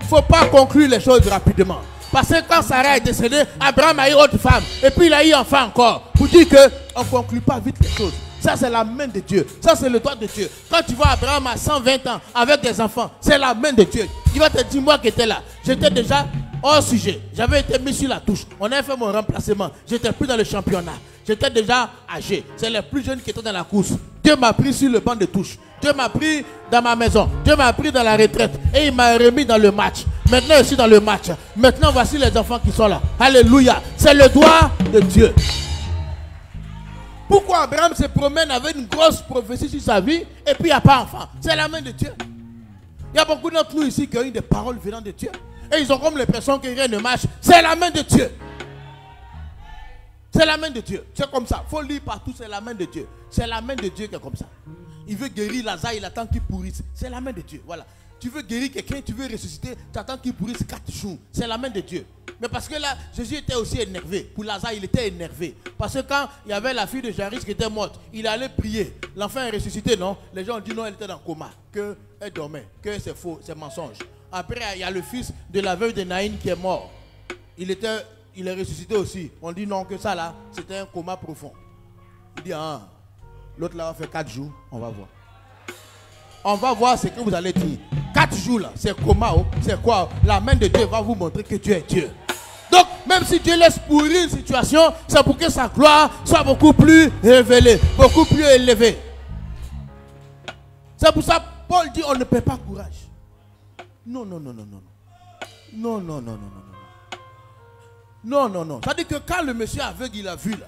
Faut pas conclure les choses rapidement. Parce que quand Sarah est décédée, Abraham a eu autre femme. Et puis il a eu enfant encore. Pour dire qu'on ne conclut pas vite les choses. Ça c'est la main de Dieu. Ça c'est le doigt de Dieu. Quand tu vois Abraham à 120 ans avec des enfants, c'est la main de Dieu. Il va te dire, moi qui étais là, j'étais déjà hors sujet. J'avais été mis sur la touche. On avait fait mon remplacement. J'étais plus dans le championnat. J'étais déjà âgé. C'est les plus jeunes qui étaient dans la course. Dieu m'a pris sur le banc de touche. Dieu m'a pris dans ma maison. Dieu m'a pris dans la retraite. Et il m'a remis dans le match. Maintenant je suis dans le match. Maintenant voici les enfants qui sont là. Alléluia. C'est le doigt de Dieu. Pourquoi Abraham se promène avec une grosse prophétie sur sa vie et puis il n'y a pas d'enfant? C'est la main de Dieu. Il y a beaucoup d'entre nous ici qui ont eu des paroles venant de Dieu. Et ils ont comme l'impression que rien ne marche. C'est la main de Dieu. C'est la main de Dieu. C'est comme ça. Il faut lire partout. C'est la main de Dieu. C'est la main de Dieu qui est comme ça. Il veut guérir Lazare. Il attend qu'il pourrisse. C'est la main de Dieu. Voilà. Tu veux guérir quelqu'un. Tu veux ressusciter. Tu attends qu'il pourrisse 4 jours. C'est la main de Dieu. Mais parce que là, Jésus était aussi énervé. Pour Lazare, il était énervé. Parce que quand il y avait la fille de Jairus qui était morte, il allait prier. L'enfant est ressuscité, non? Les gens ont dit non, elle était dans le coma. Qu'elle dormait. Que c'est faux, c'est mensonge. Après, il y a le fils de la veuve de Naïn qui est mort. Il est ressuscité aussi. On dit non, que ça là, c'était un coma profond. Il dit, ah, l'autre là va faire 4 jours, on va voir. On va voir ce que vous allez dire. 4 jours là, c'est coma, oh, c'est quoi? La main de Dieu va vous montrer que Dieu est Dieu. Donc, même si Dieu laisse pourrir une situation, c'est pour que sa gloire soit beaucoup plus révélée, beaucoup plus élevée. C'est pour ça que Paul dit, on ne perd pas courage. Non, non, non, non, non. Non, non, non, non, non. Non, non, non. Ça dit que quand le monsieur aveugle, il a vu là.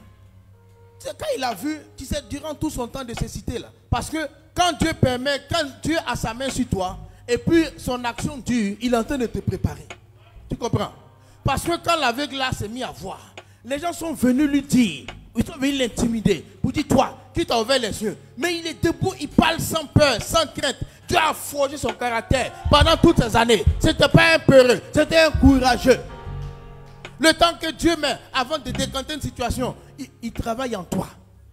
C'est quand il a vu, tu sais, durant tout son temps de cécité là. Parce que quand Dieu permet, quand Dieu a sa main sur toi, et puis son action dure, il est en train de te préparer. Tu comprends? Parce que quand l'aveugle là s'est mis à voir, les gens sont venus lui dire, ils sont venus l'intimider. Pour dire, toi, qui t'a ouvert les yeux? Mais il est debout, il parle sans peur, sans crainte. Dieu a forgé son caractère pendant toutes ces années. Ce n'était pas un peureux, c'était un courageux. Le temps que Dieu met avant de décanter une situation, il travaille en toi.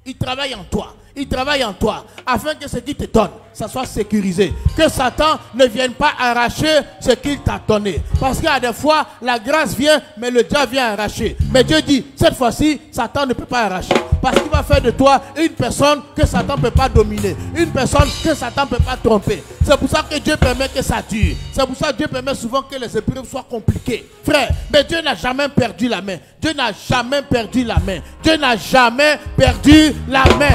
Il travaille en toi. Il travaille en toi. Afin que ce qu'il te donne, ça soit sécurisé. Que Satan ne vienne pas arracher ce qu'il t'a donné. Parce qu'à des fois, la grâce vient, mais le diable vient arracher. Mais Dieu dit, cette fois-ci, Satan ne peut pas arracher. Parce qu'il va faire de toi une personne que Satan ne peut pas dominer. Une personne que Satan ne peut pas tromper. C'est pour ça que Dieu permet que ça dure. C'est pour ça que Dieu permet souvent que les épreuves soient compliquées. Frère, mais Dieu n'a jamais perdu la main. Dieu n'a jamais perdu la main. Dieu n'a jamais perdu la main.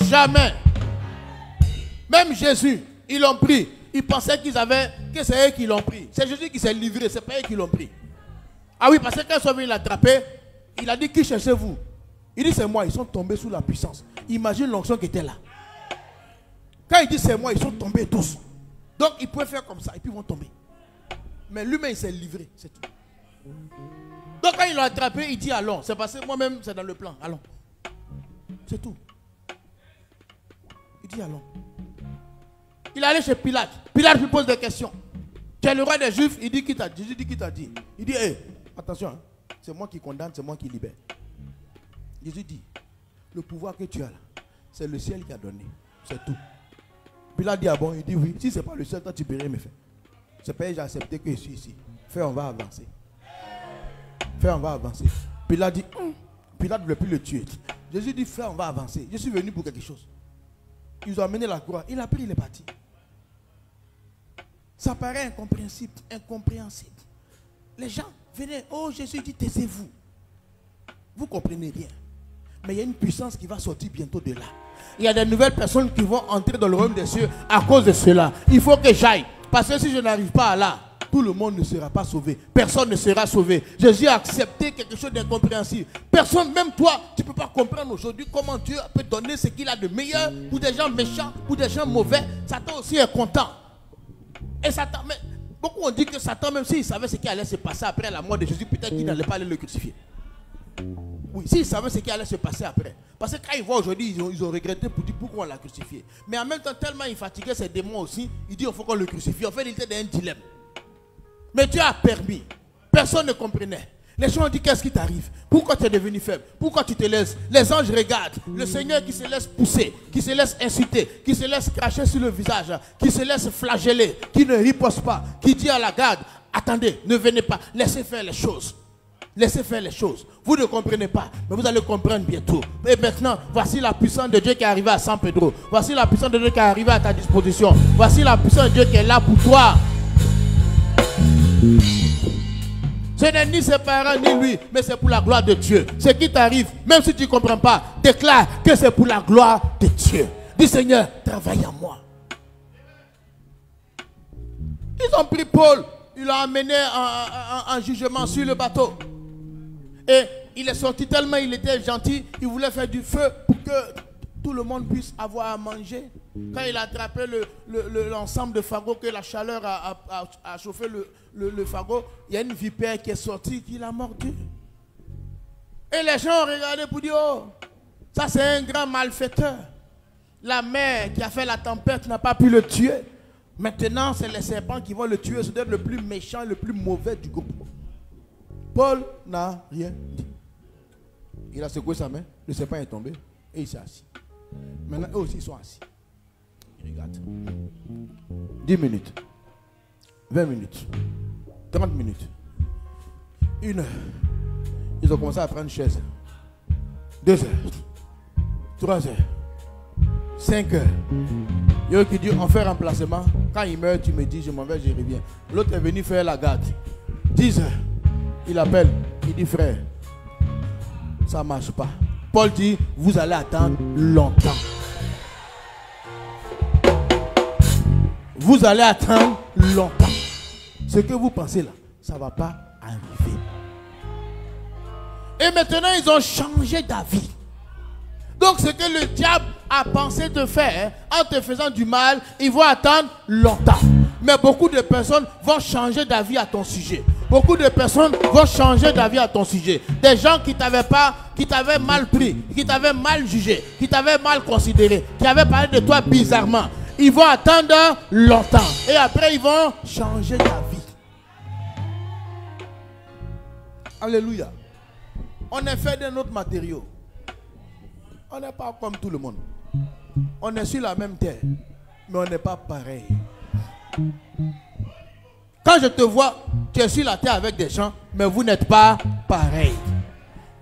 Jamais. Même Jésus, ils l'ont pris. Ils pensaient que c'est eux qui l'ont pris. C'est Jésus qui s'est livré, c'est pas eux qui l'ont pris. Ah oui, parce que quand ils sont venus l'attraper, il a dit, qui cherchez-vous? Il dit, c'est moi. Ils sont tombés sous la puissance. Imagine l'onction qui était là. Quand il dit, c'est moi, ils sont tombés tous. Donc, ils pouvaient faire comme ça, et puis ils vont tomber. Mais lui-même, il s'est livré, c'est tout. Donc, quand ils l'ont attrapé, il dit, allons. C'est parce que moi-même, c'est dans le plan. Allons. C'est tout. Il dit, allons. Il est allé chez Pilate. Pilate lui pose des questions. Tu es le roi des Juifs? Il dit, qui t'a dit? Jésus dit, qui t'a dit? Il dit, hey, attention, hein. C'est moi qui condamne, c'est moi qui libère. Jésus dit, le pouvoir que tu as là, c'est le ciel qui a donné. C'est tout. Pilate dit, ah bon? Il dit, oui. Si ce n'est pas le ciel, toi tu peux rien me faire. C'est pas j'ai accepté que je suis ici. Fais, on va avancer. Fais, on va avancer. Pilate dit, Pilate ne voulait plus le tuer. Jésus dit, frère, on va avancer. Je suis venu pour quelque chose. Ils ont amené la croix. Il a pris, il est parti. Ça paraît incompréhensible. Incompréhensible. Les gens venaient. Oh, Jésus dit, taisez-vous. Vous ne comprenez rien. Mais il y a une puissance qui va sortir bientôt de là. Il y a des nouvelles personnes qui vont entrer dans le royaume des cieux à cause de cela. Il faut que j'aille Parce que si je n'arrive pas là, tout le monde ne sera pas sauvé. Personne ne sera sauvé. Jésus a accepté quelque chose d'incompréhensible. Personne, même toi, tu ne peux pas comprendre aujourd'hui comment Dieu peut donner ce qu'il a de meilleur pour des gens méchants, pour des gens mauvais. Satan aussi est content. Et Satan, mais beaucoup ont dit que Satan, même s'il savait ce qui allait se passer après la mort de Jésus, peut-être qu'il n'allait pas aller le crucifier. Oui, s'il savait ce qui allait se passer après. Parce que quand ils voient aujourd'hui, ils ont regretté pour dire pourquoi on l'a crucifié. Mais en même temps, tellement il fatiguait ses démons aussi, il dit il faut qu'on le crucifie. En fait, il était dans un dilemme. Mais Dieu a permis. Personne ne comprenait. Les gens ont dit qu'est-ce qui t'arrive? Pourquoi tu es devenu faible? Pourquoi tu te laisses? Les anges regardent. Le Seigneur qui se laisse pousser, qui se laisse insulter, qui se laisse cracher sur le visage, qui se laisse flageller, qui ne riposte pas, qui dit à la garde, attendez, ne venez pas, laissez faire les choses. Laissez faire les choses. Vous ne comprenez pas, mais vous allez comprendre bientôt. Et maintenant, voici la puissance de Dieu qui est arrivée à San Pedro. Voici la puissance de Dieu qui est arrivée à ta disposition. Voici la puissance de Dieu qui est là pour toi. Ce n'est ni ses parents ni lui, mais c'est pour la gloire de Dieu. Ce qui t'arrive, même si tu ne comprends pas, déclare que c'est pour la gloire de Dieu. Dis Seigneur, travaille en moi. Ils ont pris Paul, ils l'ont amené en jugement sur le bateau. Et il est sorti tellement il était gentil, il voulait faire du feu pour que tout le monde puisse avoir à manger. Quand il a attrapé l'ensemble de fagots, que la chaleur a chauffé le fagot, il y a une vipère qui est sortie, qui l'a mordu. Et les gens ont regardé pour dire, oh, ça c'est un grand malfaiteur. La mer qui a fait la tempête n'a pas pu le tuer. Maintenant, c'est les serpents qui vont le tuer. C'est le plus méchant et le plus mauvais du groupe. Paul n'a rien dit. Il a secoué sa main, le serpent est tombé et il s'est assis. Maintenant, eux aussi, ils sont assis. Ils regardent. 10 minutes, 20 minutes, 30 minutes, 1 heure. Ils ont commencé à prendre une chaise. 2 heures, 3 heures, 5 heures. Il y a qui dit on fait remplacement. Quand il meurt, tu me dis je m'en vais, je reviens. L'autre est venu faire la garde. 10 heures. Il appelle, il dit frère, ça ne marche pas. Paul dit, vous allez attendre longtemps. Vous allez attendre longtemps. Ce que vous pensez là, ça ne va pas arriver. Et maintenant, ils ont changé d'avis. Donc, ce que le diable a pensé de faire en te faisant du mal, ils vont attendre longtemps. Mais beaucoup de personnes vont changer d'avis à ton sujet. Beaucoup de personnes vont changer d'avis à ton sujet. Des gens qui t'avaient mal pris, qui t'avaient mal jugé, qui t'avaient mal considéré, qui avaient parlé de toi bizarrement. Ils vont attendre longtemps. Et après, ils vont changer d'avis. Alléluia. On est fait d'un autre matériau. On n'est pas comme tout le monde. On est sur la même terre, mais on n'est pas pareil. Quand je te vois, tu es sur la terre avec des gens, mais vous n'êtes pas pareil.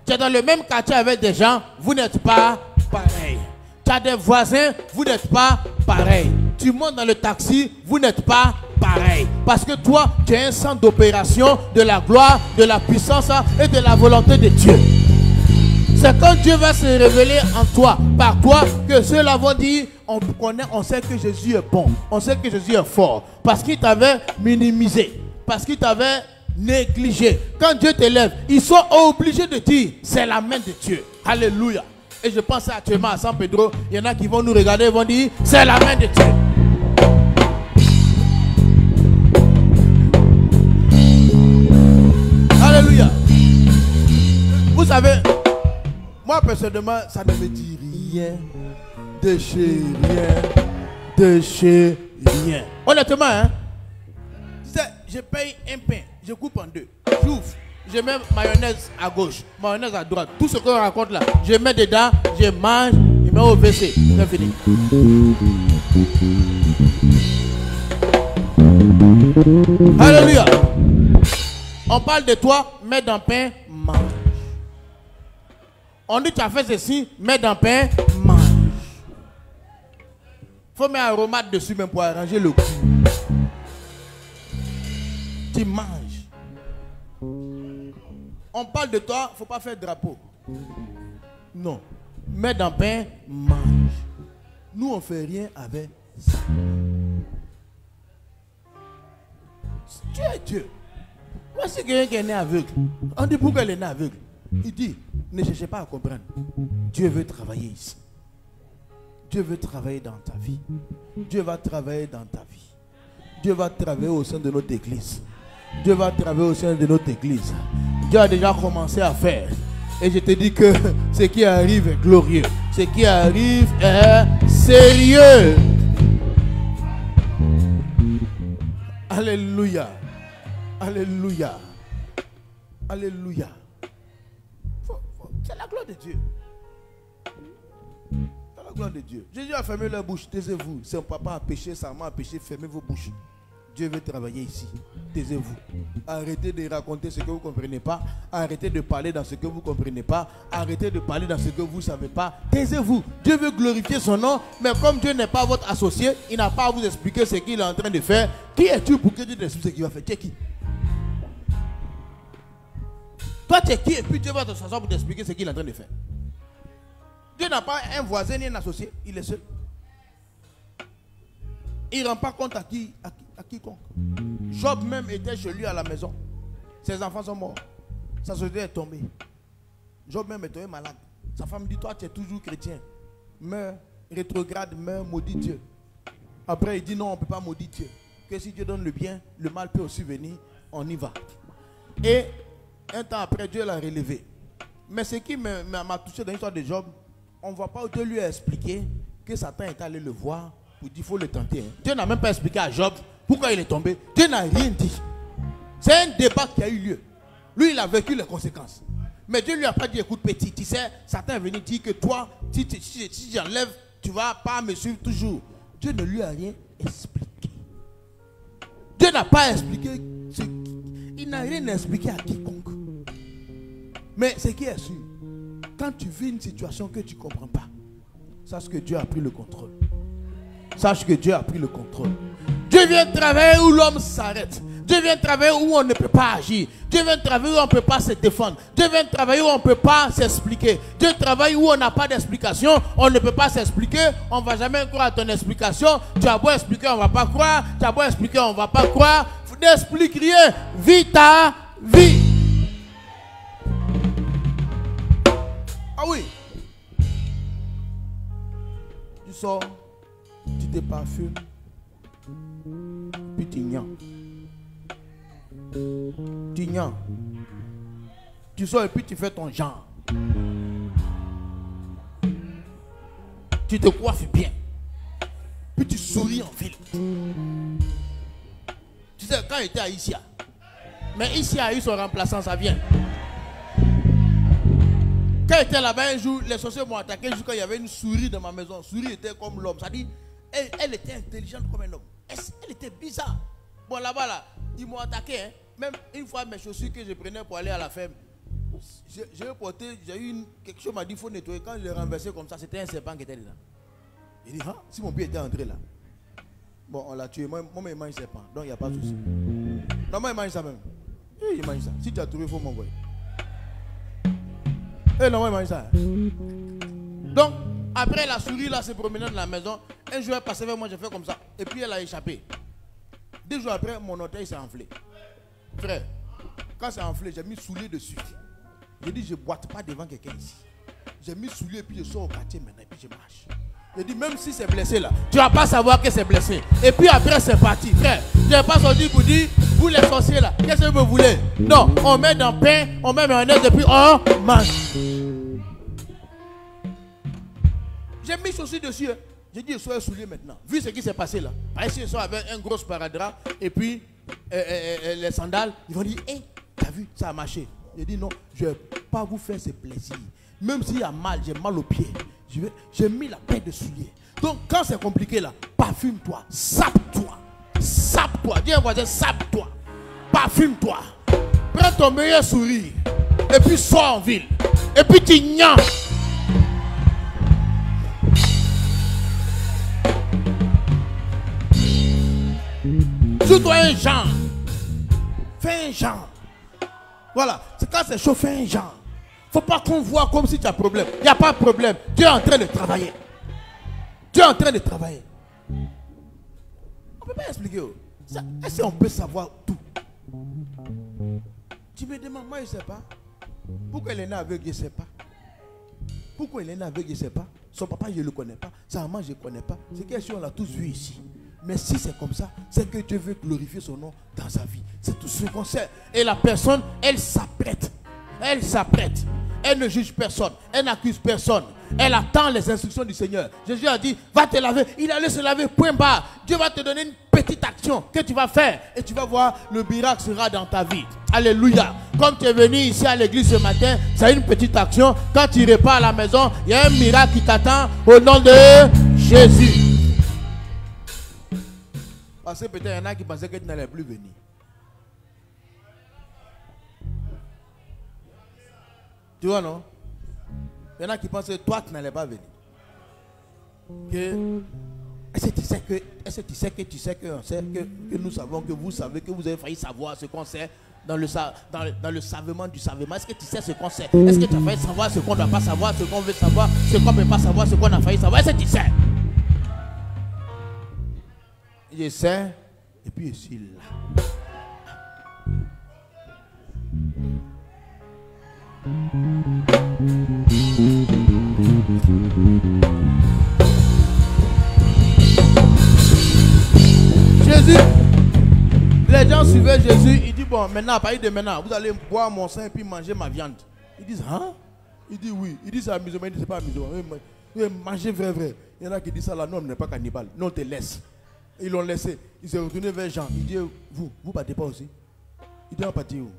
Tu es dans le même quartier avec des gens, vous n'êtes pas pareil. Tu as des voisins, vous n'êtes pas pareil. Tu montes dans le taxi, vous n'êtes pas pareil. Parce que toi, tu es un centre d'opération de la gloire, de la puissance et de la volonté de Dieu. C'est quand Dieu va se révéler en toi, par toi, que ceux-là vont dire, on sait que Jésus est bon, on sait que Jésus est fort, parce qu'il t'avait minimisé, parce qu'il t'avait négligé. Quand Dieu t'élève, ils sont obligés de dire, c'est la main de Dieu. Alléluia. Et je pense actuellement à San Pedro, il y en a qui vont nous regarder et vont dire, c'est la main de Dieu. Alléluia. Vous savez, moi personnellement, ça ne me dit rien de chez rien, de chez rien. Honnêtement, hein, je paye un pain, je coupe en 2, j'ouvre, je mets mayonnaise à gauche, mayonnaise à droite, tout ce qu'on raconte là, je mets dedans, je mange, je mets au WC, c'est fini. Alléluia. On parle de toi, mets dans le pain, mange. On dit tu as fait ceci, mets dans le pain, mange. Il faut mettre un aromate dessus même pour arranger le goût. Tu manges. On parle de toi, il ne faut pas faire drapeau. Non. Mets dans le pain, mange. Nous, on ne fait rien avec ça. Dieu. Voici quelqu'un qui est né aveugle. On dit pourquoi il est né aveugle. Il dit, ne cherchez pas à comprendre. Dieu veut travailler ici. Dieu veut travailler dans ta vie. Dieu va travailler dans ta vie. Dieu va travailler au sein de notre église. Dieu va travailler au sein de notre église. Dieu a déjà commencé à faire. Et je te dis que ce qui arrive est glorieux. Ce qui arrive est sérieux. Alléluia. Alléluia. Alléluia. C'est la gloire de Dieu. C'est la gloire de Dieu. Jésus a fermé leur bouche. Taisez-vous. Son papa a péché, sa maman a péché. Fermez vos bouches. Dieu veut travailler ici. Taisez-vous. Arrêtez de raconter ce que vous ne comprenez pas. Arrêtez de parler dans ce que vous ne comprenez pas. Arrêtez de parler dans ce que vous ne savez pas. Taisez-vous. Dieu veut glorifier son nom. Mais comme Dieu n'est pas votre associé, il n'a pas à vous expliquer ce qu'il est en train de faire. Qui es-tu pour que Dieu t'explique ce qu'il va faire? Tu es qui? Toi, tu es qui? Et puis Dieu va te s'asseoir pour t'expliquer ce qu'il est en train de faire. Dieu n'a pas un voisin ni un associé. Il est seul. Il ne rend pas compte à quiconque. Job même était chez lui à la maison. Ses enfants sont morts. Sa société est tombée. Job même est tombé malade. Sa femme dit, toi tu es toujours chrétien. Meurs, rétrograde, meurs, maudit Dieu. Après il dit, non, on ne peut pas maudire Dieu. Que si Dieu donne le bien, le mal peut aussi venir. On y va. Et un temps après, Dieu l'a relevé. Mais ce qui m'a touché dans l'histoire de Job, on ne voit pas où Dieu lui a expliqué que Satan est allé le voir pour dire qu'il faut le tenter. Dieu n'a même pas expliqué à Job pourquoi il est tombé. Dieu n'a rien dit. C'est un débat qui a eu lieu. Lui, il a vécu les conséquences. Mais Dieu ne lui a pas dit, écoute petit, tu sais, Satan est venu dire que toi, si j'enlève, tu ne vas pas me suivre toujours. Dieu ne lui a rien expliqué. Dieu n'a pas expliqué. Il n'a rien expliqué à quiconque. Mais ce qui est sûr, quand tu vis une situation que tu ne comprends pas, sache que Dieu a pris le contrôle. Sache que Dieu a pris le contrôle. Dieu vient travailler où l'homme s'arrête. Dieu vient travailler où on ne peut pas agir. Dieu vient travailler où on ne peut pas se défendre. Dieu vient travailler où on ne peut pas s'expliquer. Dieu travaille où on n'a pas d'explication. On ne peut pas s'expliquer. On ne va jamais croire à ton explication. Tu as beau expliquer, on ne va pas croire. Tu as beau expliquer, on ne va pas croire. N'explique rien. Vis ta vie. Ah oui. Tu sors, tu te parfumes, puis tu gnas. Tu gnas. Tu sors et puis tu fais ton genre. Tu te coiffes bien. Puis tu souris en ville. Tu sais, quand il était à Isia, mais Isia a eu son remplaçant, ça vient. Quand il était là-bas un jour, les sorciers m'ont attaqué jusqu'à il y avait une souris dans ma maison. La souris était comme l'homme. Ça dit, elle était intelligente comme un homme. Elle était bizarre. Bon, là-bas, là, ils m'ont attaqué. Hein. Même une fois, mes chaussures que je prenais pour aller à la ferme, j'ai eu quelque chose m'a dit, il faut nettoyer. Quand je l'ai renversé comme ça, c'était un serpent qui était dedans. Il dit, si mon pied était entré là. Bon, on l'a tué. Moi, il mange serpent. Donc, il n'y a pas de souci. Non, moi, il mange ça même. Il mange ça. Si tu as trouvé, il faut m'envoyer. Non, moi, il mange ça. Donc, après, la souris là se promenait dans la maison. Un jour, elle passait vers moi, j'ai fait comme ça. Et puis, elle a échappé. 2 jours après, mon orteil s'est enflé. Frère, quand c'est enflé, j'ai mis soulier dessus. J'ai dit, je ne boite pas devant quelqu'un ici. J'ai mis soulier et puis je sors au quartier maintenant et puis je marche. J'ai dit, même si c'est blessé là, tu ne vas pas savoir que c'est blessé. Et puis après, c'est parti. Frère, je n'ai pas sorti pour dire, vous les sorciers là, qu'est-ce que vous voulez? Non, on met dans le pain, on met mayonnaise et puis on mange. J'ai mis chaussures dessus. Hein. J'ai dit, soyez souliers maintenant. Vu ce qui s'est passé là. Par ici, ils sont avec un gros sparadrap et puis les sandales. Ils vont dire, hé, t'as vu, ça a marché. J'ai dit, non, je ne vais pas vous faire ce plaisir. Même s'il y a mal, j'ai mal aux pieds. J'ai mis la paire de souliers. Donc, quand c'est compliqué là, parfume-toi, sape-toi. Sape-toi. Dis à un voisin, sape-toi. Parfume-toi. Prends ton meilleur sourire. Et puis, sors en ville. Et puis, tu gnas. Joue-toi un genre. Fais un genre. Voilà. C'est quand c'est chaud, fais un genre. Il ne faut pas qu'on voit comme si tu as problème. Il n'y a pas de problème. Dieu est en train de travailler. Dieu est en train de travailler. On ne peut pas expliquer. Est-ce qu'on peut savoir tout? Tu me demandes, moi je ne sais pas. Pourquoi il est né aveugle, je ne sais pas. Pourquoi il est né aveugle, je ne sais pas. Son papa, je ne le connais pas. Sa maman, je ne connais pas. C'est quelque chose qu'on l'a tous vu ici. Mais si c'est comme ça, c'est que Dieu veut glorifier son nom dans sa vie. C'est tout ce qu'on sait. Et la personne, elle s'apprête. Elle s'apprête. Elle ne juge personne. Elle n'accuse personne. Elle attend les instructions du Seigneur. Jésus a dit, va te laver. Il allait se laver, point barre. Dieu va te donner une petite action que tu vas faire. Et tu vas voir, le miracle sera dans ta vie. Alléluia. Comme tu es venu ici à l'église ce matin, c'est une petite action. Quand tu repars à la maison, il y a un miracle qui t'attend au nom de Jésus. Parce que peut-être il y en a qui pensaient que tu n'allais plus venir. Tu vois, non? Il y en a qui pensent que toi, tu n'allais pas venir. Est-ce que tu sais que nous savons, que vous savez, que vous avez failli savoir ce qu'on sait dans le savement du savement? Est-ce que tu sais ce qu'on sait? Est-ce que tu as failli savoir ce qu'on ne doit pas savoir, ce qu'on veut savoir, ce qu'on ne peut pas savoir, ce qu'on a failli savoir? Est-ce que tu sais? Je sais, et puis je suis là. Jésus, les gens suivaient Jésus. Il dit, bon, maintenant, à partir de maintenant, vous allez boire mon sang et puis manger ma viande. Ils disent, hein? Il dit oui. Il dit, c'est amusant. Il dit, c'est pas amusant. Manger vrai. Il y en a qui disent ça là, non, on n'est pas cannibale. Non, on te laisse. Ils l'ont laissé. Il s'est retourné vers Jean. Il dit, vous partez pas aussi? Il dit, on va partir où?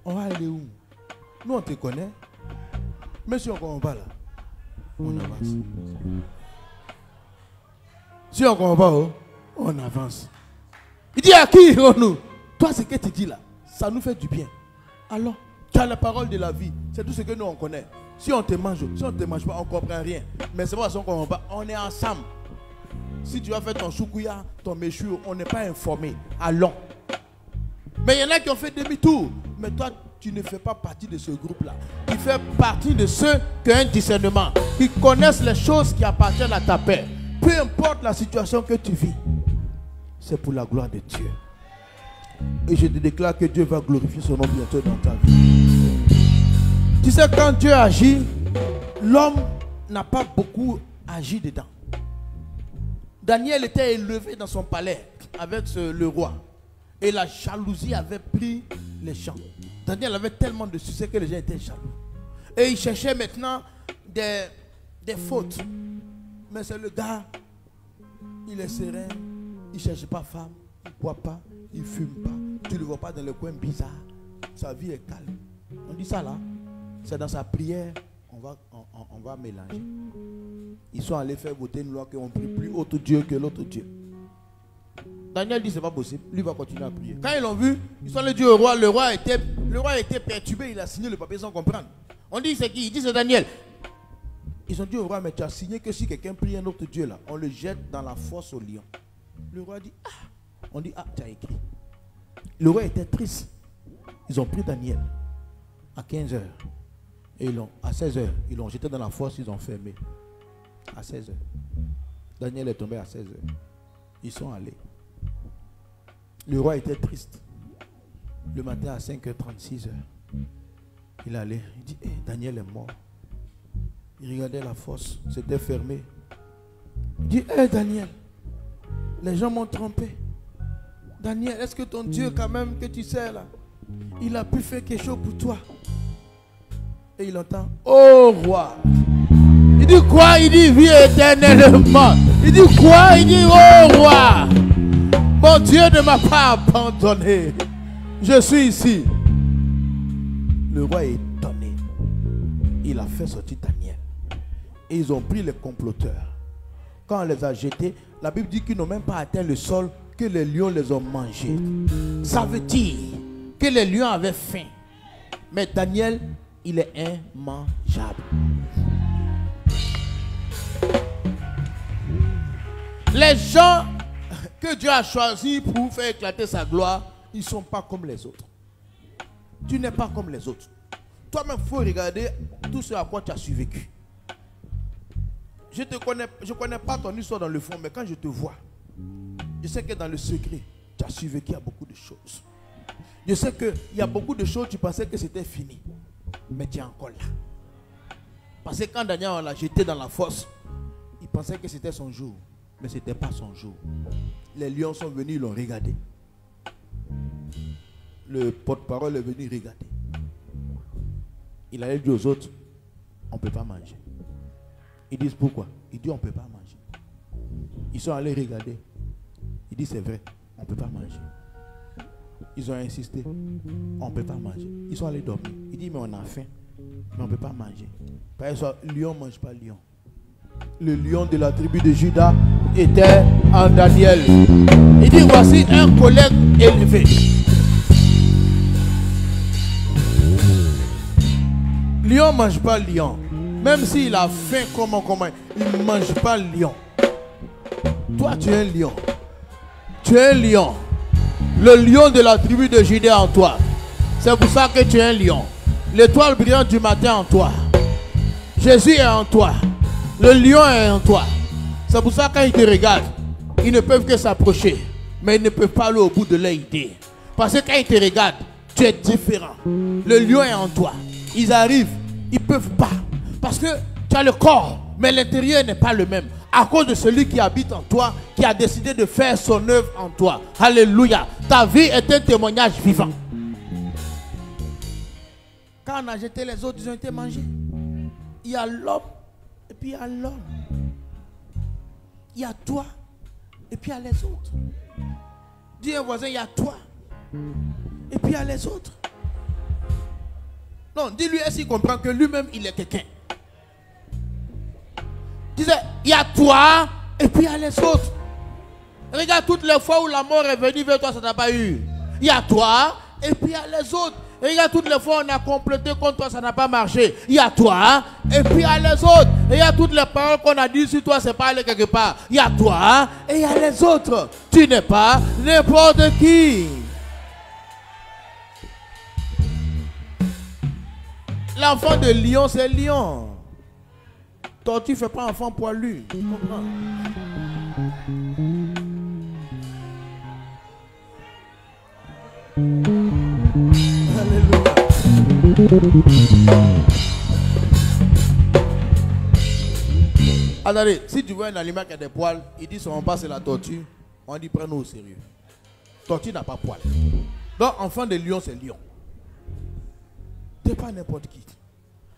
On va aller où? Nous, on te connaît. Mais si on va là, on avance. Si on ne va pas, on avance. Il dit, à qui irons-nous? Toi, ce que tu dis là, ça nous fait du bien. Alors, tu as la parole de la vie. C'est tout ce que nous, on connaît. Si on te mange, si on ne te mange pas, on ne comprend rien. Mais c'est pas qu'on va, on est ensemble. Si tu vas faire ton choukouya, ton méchou, on n'est pas informé. Allons. Mais il y en a qui ont fait demi-tour. Mais toi, tu ne fais pas partie de ce groupe-là. Tu fais partie de ceux qui ont un discernement, qui connaissent les choses qui appartiennent à ta paix. Peu importe la situation que tu vis, c'est pour la gloire de Dieu. Et je te déclare que Dieu va glorifier son nom bientôt dans ta vie. Tu sais, quand Dieu agit, l'homme n'a pas beaucoup agi dedans. Daniel était élevé dans son palais avec le roi. Et la jalousie avait pris les gens. Daniel avait tellement de succès que les gens étaient jaloux. Et il cherchait maintenant des fautes. Mais c'est le gars, il est serein, il ne cherche pas femme, il ne boit pas, il ne fume pas. Tu ne le vois pas dans le coin bizarre. Sa vie est calme. On dit ça là. C'est dans sa prière, on va mélanger. Ils sont allés faire voter une loi qu'on ne prie plus autre Dieu que l'autre Dieu. Daniel dit c'est pas possible, lui va continuer à prier. Quand ils l'ont vu, ils sont allés dire au roi, le roi était perturbé, il a signé le papier sans comprendre. On dit c'est qui? Il dit c'est Daniel. Ils ont dit au roi, mais tu as signé que si quelqu'un prie un autre Dieu là, on le jette dans la fosse au lion. Le roi dit on dit tu as écrit. Le roi était triste. Ils ont pris Daniel à 15h. Et à 16h, ils l'ont jeté dans la fosse, ils ont fermé. À 16h. Daniel est tombé à 16h. Ils sont allés. Le roi était triste. Le matin à 5h36, il allait. Il dit, Daniel est mort. Il regardait la fosse, c'était fermé. Il dit, Daniel, les gens m'ont trompé. Daniel, est-ce que ton Dieu quand même que tu sais là, il a pu faire quelque chose pour toi? Et il entend, oh roi. Il dit quoi? Il dit, vis éternellement. Il dit quoi? Il dit, oh roi. Mon Dieu ne m'a pas abandonné. Je suis ici. Le roi est étonné. Il a fait sortir Daniel. Et ils ont pris les comploteurs. Quand on les a jetés, la Bible dit qu'ils n'ont même pas atteint le sol, que les lions les ont mangés. Ça veut dire que les lions avaient faim. Mais Daniel, il est immangeable. Les gens que Dieu a choisis pour faire éclater sa gloire, ils ne sont pas comme les autres. Tu n'es pas comme les autres. Toi-même, il faut regarder tout ce à quoi tu as survécu. Je ne connais pas ton histoire dans le fond, mais quand je te vois, je sais que dans le secret, tu as survécu à beaucoup de choses. Je sais qu'il y a beaucoup de choses, tu pensais que c'était fini. Mais tu es encore là. Parce que quand Daniel l'a jeté dans la fosse, il pensait que c'était son jour. Mais ce n'était pas son jour. Les lions sont venus, ils l'ont regardé. Le porte-parole est venu regarder. Il allait dire aux autres, on ne peut pas manger. Ils disent pourquoi? Il dit on ne peut pas manger. Ils sont allés regarder. Il dit c'est vrai, on ne peut pas manger. Ils ont insisté, on ne peut pas manger. Ils sont allés dormir. Il dit mais on a faim, mais on ne peut pas manger. Par exemple, lion ne mange pas lion. Le lion de la tribu de Juda était en Daniel. Il dit voici un collègue élevé. Lion ne mange pas lion. Même s'il a faim, comment, il ne mange pas lion. Toi, tu es un lion. Tu es un lion. Le lion de la tribu de Juda en toi. C'est pour ça que tu es un lion. L'étoile brillante du matin en toi. Jésus est en toi. Le lion est en toi. C'est pour ça que quand ils te regardent, ils ne peuvent que s'approcher. Mais ils ne peuvent pas aller au bout de leur idée. Parce que quand ils te regardent, tu es différent. Le lion est en toi. Ils arrivent, ils ne peuvent pas. Parce que tu as le corps, mais l'intérieur n'est pas le même. À cause de celui qui habite en toi, qui a décidé de faire son œuvre en toi. Alléluia. Ta vie est un témoignage vivant. Quand on a jeté les autres, ils ont été mangés. Il y a l'homme, et puis il y a l'homme. Il y a toi, et puis il y a les autres. Dis à un voisin, il y a toi, et puis il y a les autres. Non, dis-lui, est-ce qu'il comprend que lui-même, il est quelqu'un? Disais, il y a toi, et puis il y a les autres. Regarde toutes les fois où la mort est venue vers toi, ça n'a pas eu. Il y a toi, et puis il y a les autres. Regarde toutes les fois où on a complété contre toi, ça n'a pas marché. Il y a toi, et puis il y a les autres. Regarde toutes les paroles qu'on a dites sur toi, c'est pas aller quelque part. Il y a toi, et il y a les autres. Tu n'es pas n'importe qui. L'enfant de lion, c'est lion. Tortue ne fait pas enfant poilu. Tu comprends? Alléluia. Attendez, si tu vois un animal qui a des poils, il dit son pas c'est la tortue, on dit prends-nous au sérieux. Tortue n'a pas poil. Donc enfant de lion, c'est lion. Tu n'es pas n'importe qui.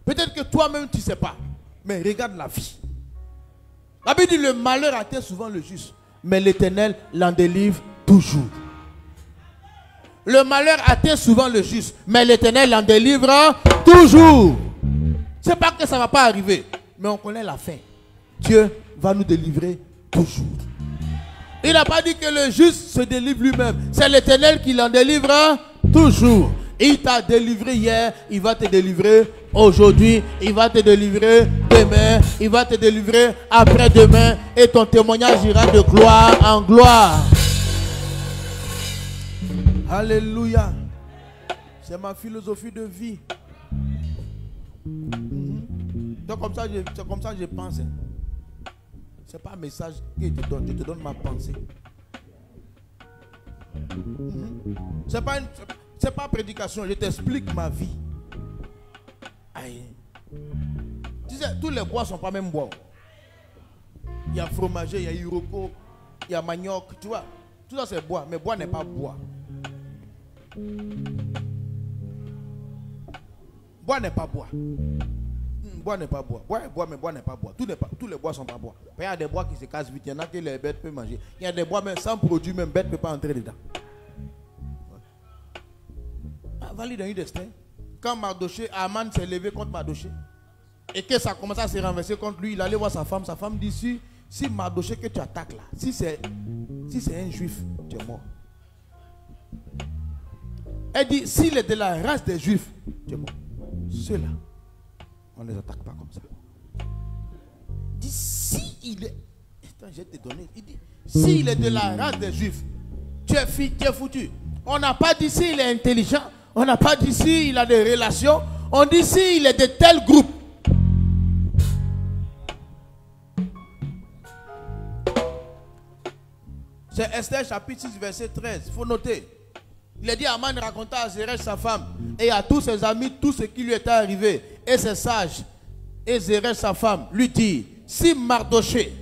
Peut-être que toi-même tu ne sais pas. Mais regarde la vie. La Bible dit le malheur atteint souvent le juste, mais l'Éternel l'en délivre toujours. Le malheur atteint souvent le juste, mais l'Éternel l'en délivre toujours. C'est pas que ça ne va pas arriver, mais on connaît la fin. Dieu va nous délivrer toujours. Il n'a pas dit que le juste se délivre lui-même. C'est l'Éternel qui l'en délivre toujours. Il t'a délivré hier, il va te délivrer aujourd'hui, il va te délivrer demain, il va te délivrer après-demain et ton témoignage ira de gloire en gloire. Alléluia. C'est ma philosophie de vie. C'est comme ça que je pense. Ce n'est pas un message que je te donne ma pensée. C'est pas une prédication, je t'explique ma vie. Aïe. Tu sais, tous les bois ne sont pas même bois. Il y a fromager, il y a iroko, il y a manioc, tu vois. Tout ça c'est bois, mais bois n'est pas bois. Bois n'est pas bois. Bois n'est pas bois. Bois est bois, mais bois n'est pas bois. Tous les bois ne sont pas bois. Il y a des bois qui se cassent vite, il y en a que les bêtes peuvent manger. Il y a des bois même sans produit, même bêtes ne peuvent pas entrer dedans. Valide un destin. Quand Mardoché, Aman s'est levé contre Mardoché et que ça commence à se renverser contre lui, il allait voir sa femme dit si Mardoché que tu attaques là, si c'est un juif, tu es mort. Elle dit s'il est de la race des juifs, tu es mort. Ceux-là, on ne les attaque pas comme ça. Il dit si il est. Attends, je vais te donner. Il dit s'il est de la race des juifs, tu es foutu. On n'a pas dit s'il est intelligent. On n'a pas dit s'il a des relations. On dit s'il est de tel groupe. C'est Esther chapitre 6 verset 13. Il faut noter. Il a dit à Aman raconta à Zeresh sa femme et à tous ses amis tout ce qui lui était arrivé. Et ses sages et Zeresh sa femme lui dit, si Mardoché,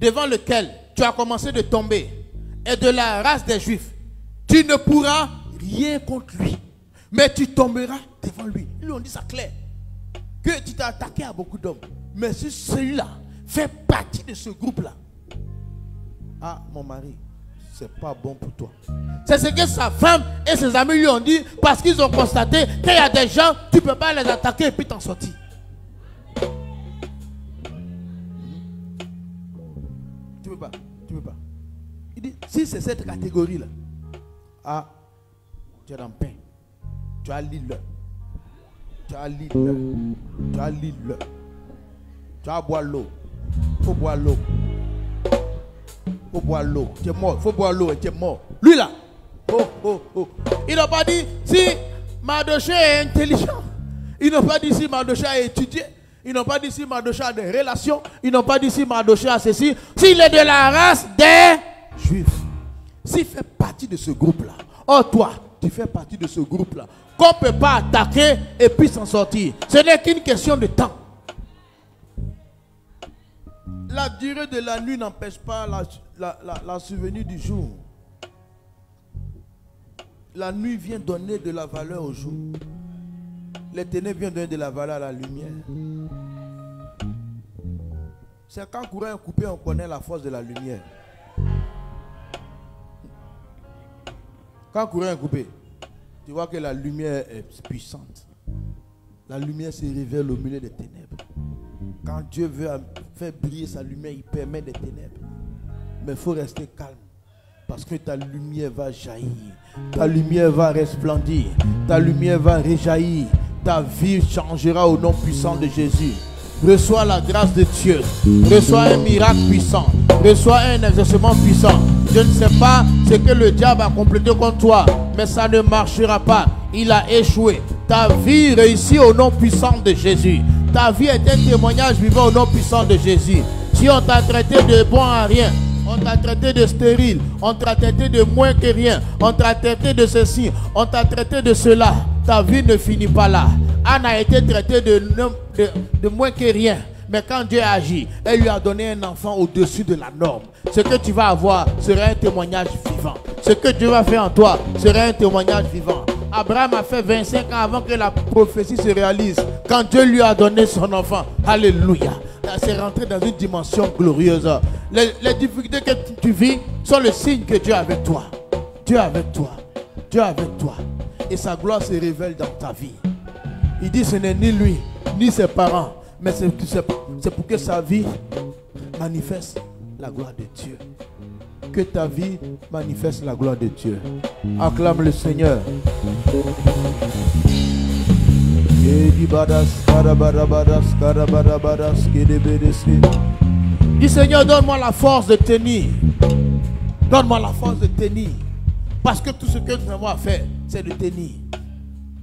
devant lequel tu as commencé de tomber, est de la race des Juifs, tu ne pourras rien contre lui, mais tu tomberas devant lui. Ils lui ont dit ça clair, que tu t'es attaqué à beaucoup d'hommes, mais si celui-là fait partie de ce groupe-là, ah mon mari, c'est pas bon pour toi. C'est ce que sa femme et ses amis lui ont dit parce qu'ils ont constaté qu'il y a des gens, tu ne peux pas les attaquer et puis t'en sortir. Tu peux pas. Il dit, si c'est cette catégorie-là, ah, tu es dans le pain. Tu as l'île. Tu as boire l'eau. Faut boire l'eau. Tu es mort. Faut boire l'eau et tu es mort. Lui là. Oh. Il n'a pas dit si Mardoché est intelligent. Il n'a pas dit si Mardoché a étudié. Ils n'ont pas dit si Mardoché a des relations. Ils n'ont pas dit si Mardoché a ceci. S'il est de la race des Juifs. S'il fait partie de ce groupe-là. Oh toi, tu fais partie de ce groupe-là. Qu'on ne peut pas attaquer et puis s'en sortir. Ce n'est qu'une question de temps. La durée de la nuit n'empêche pas la souvenir du jour. La nuit vient donner de la valeur au jour. Les ténèbres viennent donner de la valeur à la lumière. C'est quand courant est coupé, on connaît la force de la lumière. Quand courant est coupé, tu vois que la lumière est puissante. La lumière se révèle au milieu des ténèbres. Quand Dieu veut faire briller sa lumière, il permet des ténèbres. Mais il faut rester calme. Parce que ta lumière va jaillir. Ta lumière va resplendir. Ta lumière va réjaillir. Ta vie changera au nom puissant de Jésus. Reçois la grâce de Dieu. Reçois un miracle puissant. Reçois un exaucement puissant. Je ne sais pas ce que le diable a complété contre toi, mais ça ne marchera pas. Il a échoué. Ta vie réussit au nom puissant de Jésus. Ta vie est un témoignage vivant au nom puissant de Jésus. Si on t'a traité de bon à rien, on t'a traité de stérile, on t'a traité de moins que rien, on t'a traité de ceci, on t'a traité de cela, ta vie ne finit pas là. Anne a été traitée de moins que rien. Mais quand Dieu agit, elle lui a donné un enfant au-dessus de la norme. Ce que tu vas avoir sera un témoignage vivant. Ce que Dieu va faire en toi sera un témoignage vivant. Abraham a fait 25 ans avant que la prophétie se réalise. Quand Dieu lui a donné son enfant, alléluia, c'est rentré dans une dimension glorieuse. Les difficultés que tu vis sont le signe que Dieu est avec toi. Dieu est avec toi. Dieu est avec toi. Et sa gloire se révèle dans ta vie. Il dit ce n'est ni lui, ni ses parents, mais c'est pour que sa vie manifeste la gloire de Dieu. Que ta vie manifeste la gloire de Dieu. Acclame le Seigneur. Dis Seigneur, donne-moi la force de tenir. Donne-moi la force de tenir. Parce que tout ce que nous avons à faire, c'est de tenir.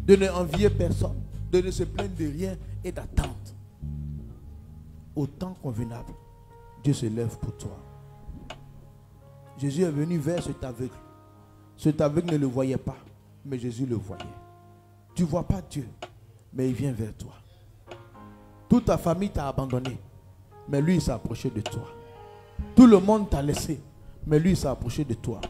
De ne envier personne. De ne se plaindre de rien et d'attendre. Au temps convenable, Dieu se lève pour toi. Jésus est venu vers cet aveugle. Cet aveugle ne le voyait pas, mais Jésus le voyait. Tu ne vois pas Dieu, mais il vient vers toi. Toute ta famille t'a abandonné, mais lui il s'est approché de toi. Tout le monde t'a laissé, mais lui il s'est approché de toi.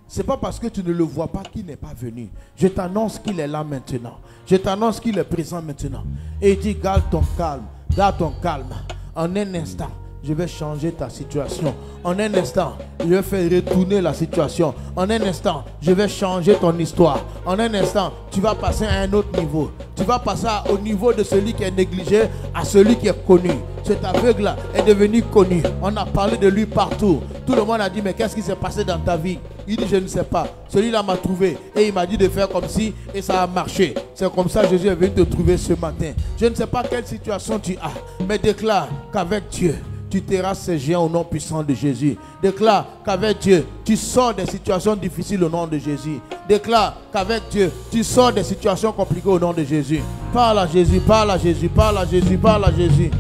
Ce n'est pas parce que tu ne le vois pas qu'il n'est pas venu. Je t'annonce qu'il est là maintenant. Je t'annonce qu'il est présent maintenant. Et il dit, garde ton calme, garde ton calme. En un instant, je vais changer ta situation. En un instant, je vais faire retourner la situation. En un instant, je vais changer ton histoire. En un instant, tu vas passer à un autre niveau. Tu vas passer au niveau de celui qui est négligé à celui qui est connu. Cet aveugle-là est devenu connu. On a parlé de lui partout. Tout le monde a dit, mais qu'est-ce qui s'est passé dans ta vie? Il dit, je ne sais pas. Celui-là m'a trouvé et il m'a dit de faire comme si et ça a marché. C'est comme ça que Jésus est venu te trouver ce matin. Je ne sais pas quelle situation tu as, mais déclare qu'avec Dieu, tu terrasses ces géants au nom puissant de Jésus. Déclare qu'avec Dieu, tu sors des situations difficiles au nom de Jésus. Déclare qu'avec Dieu, tu sors des situations compliquées au nom de Jésus. Parle à Jésus, parle à Jésus, parle à Jésus, parle à Jésus.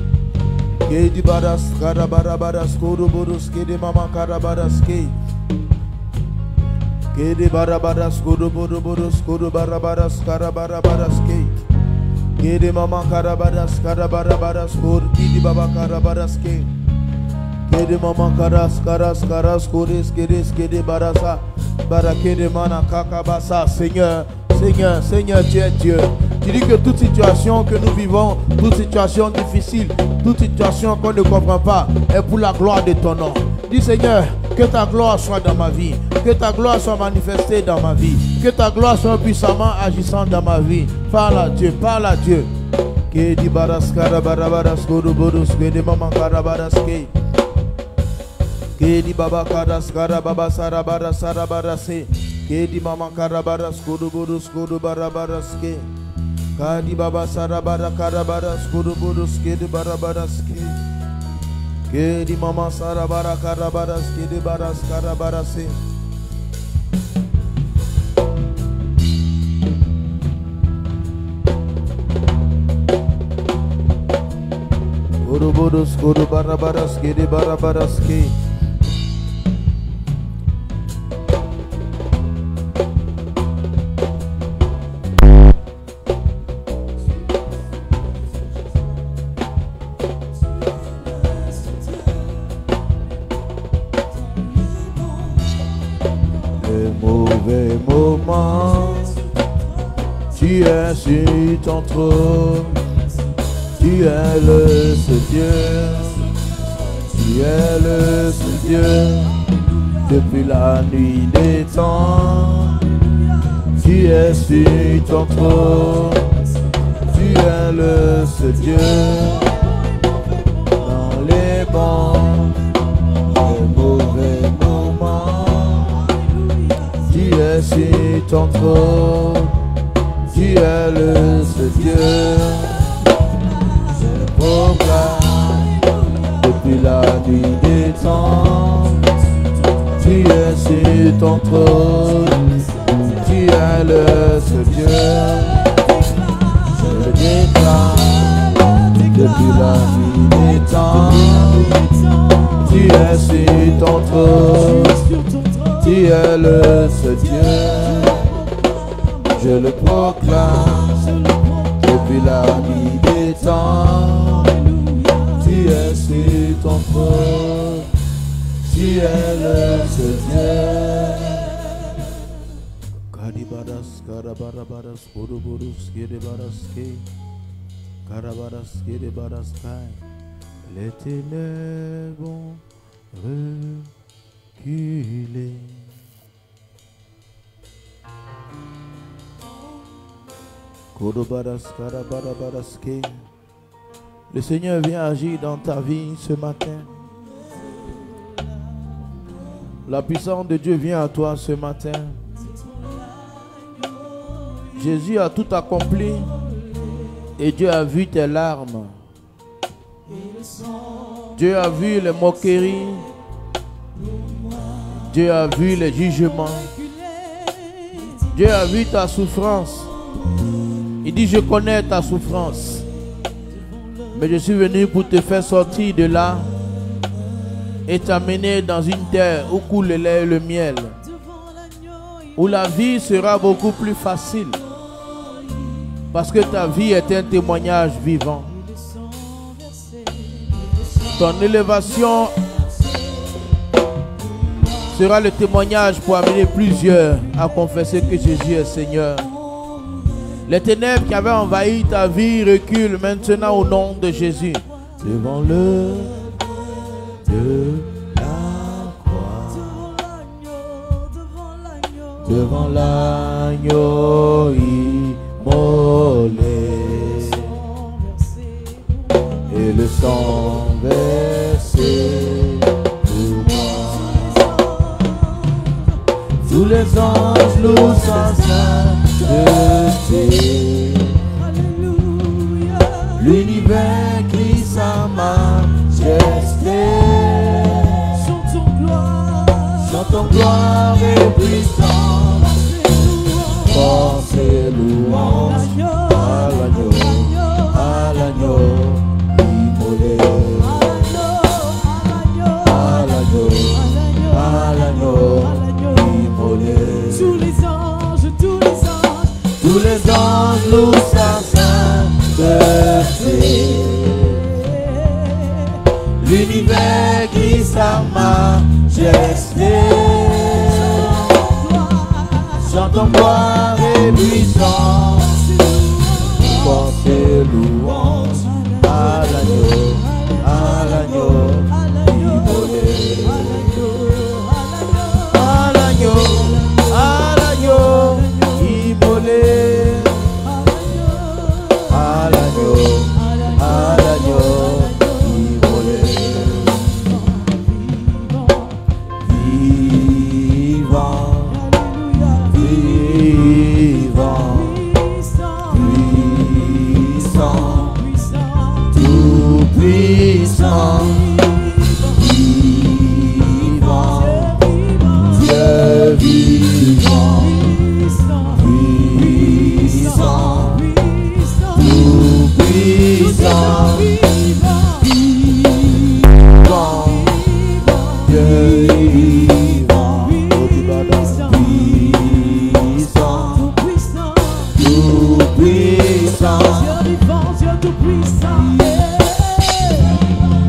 Kede barabaras kodo bodo bodos kodo barabaras karabarabaras ke. Kede mama karabaras karabarabaras kod kidi baba karabaras ke. Kede mama karas kodes kedes kede barasa barakede mana kakabasa. Seigneur, Seigneur, Seigneur, tu es Dieu. Tu dis que toute situation que nous vivons, toute situation difficile, toute situation qu'on ne comprend pas est pour la gloire de ton nom. Dis Seigneur, que ta gloire soit dans ma vie, que ta gloire soit manifestée dans ma vie, que ta gloire soit puissamment agissante dans ma vie. Parle à Dieu, parle à Dieu. Que di baras karabarabaras kodobodos que di mama karabaras que di baba karas karababa sarabaras sarabarase que di mama karabaras kodobodos kodobarabaras que kadi baba sarabara karabaras kodobodos que di barabaras que di mama sarabara karabaras que di baras karabarase. Kodobodos kodobarabaras que di barabaras que mauvais moment, tu es sur ton trône, tu es le seul Dieu, tu es le seul Dieu, depuis la nuit des temps, tu es sur ton trône, tu es le seul Dieu, dans les bons et mauvais moments. Tu es sur ton trône, tu es le seul Dieu. Je proclame depuis la nuit des temps. Tu es sur ton trône, tu es le seul Dieu. Je le déclare depuis la nuit des temps. Tu es sur ton trône. Tu es le seul Dieu, je le proclame depuis la nuit des temps. Tu es sur ton trône, tu es le seul Dieu. Kadibaras, karabarabaras, kodoboros, kedebaras, karabaras, kedebaras, les ténèbres vont reculer. Le Seigneur vient agir dans ta vie ce matin. La puissance de Dieu vient à toi ce matin. Jésus a tout accompli et Dieu a vu tes larmes. Dieu a vu les moqueries. Dieu a vu les jugements. Dieu a vu ta souffrance. Il dit, je connais ta souffrance, mais je suis venu pour te faire sortir de là et t'amener dans une terre où coule le lait et le miel, où la vie sera beaucoup plus facile, parce que ta vie est un témoignage vivant. Ton élévation sera le témoignage pour amener plusieurs à confesser que Jésus est Seigneur. Les ténèbres qui avaient envahi ta vie reculent maintenant au nom de Jésus. Devant le de la croix, devant l'agneau immolé, et le sang versé pour moi. Tous les anges louent sans sainteté. L'univers crie sa majesté. Chantons gloire et puissance, force et louange à l'agneau immolé, à l'agneau immolé. ton gloire et puissance. Portez louange à l'agneau, immolé. À l'agneau, immolé. À l'agneau, immolé. Vivant, vivant, puissant, tout puissant, vivant, Dieu vivant, puissant, tout puissant, vivant, Dieu vivant, puissant, tout puissant, Dieu tout-puissant,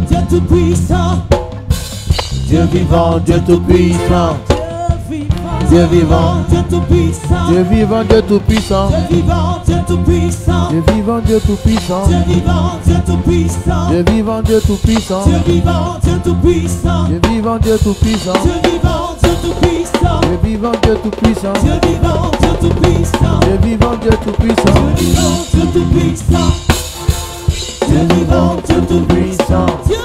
Dieu tout-puissant, Dieu vivant, Dieu tout-puissant, Dieu vivant, Dieu tout-puissant, Dieu vivant, Dieu tout-puissant, Dieu vivant, Dieu tout-puissant, Dieu vivant, Dieu tout-puissant, Dieu vivant, Dieu tout-puissant, Dieu vivant, Dieu tout-puissant, Dieu vivant, Dieu tout-puissant, Dieu vivant, Dieu tout-puissant, Dieu vivant, Dieu tout-puissant, Dieu vivant, Dieu tout-puissant, Dieu vivant, Dieu tout-puissant, Dieu vivant, Dieu tout-puissant, Dieu tout-puissant, Dieu vivant, Dieu tout-puissant, Dieu Dieu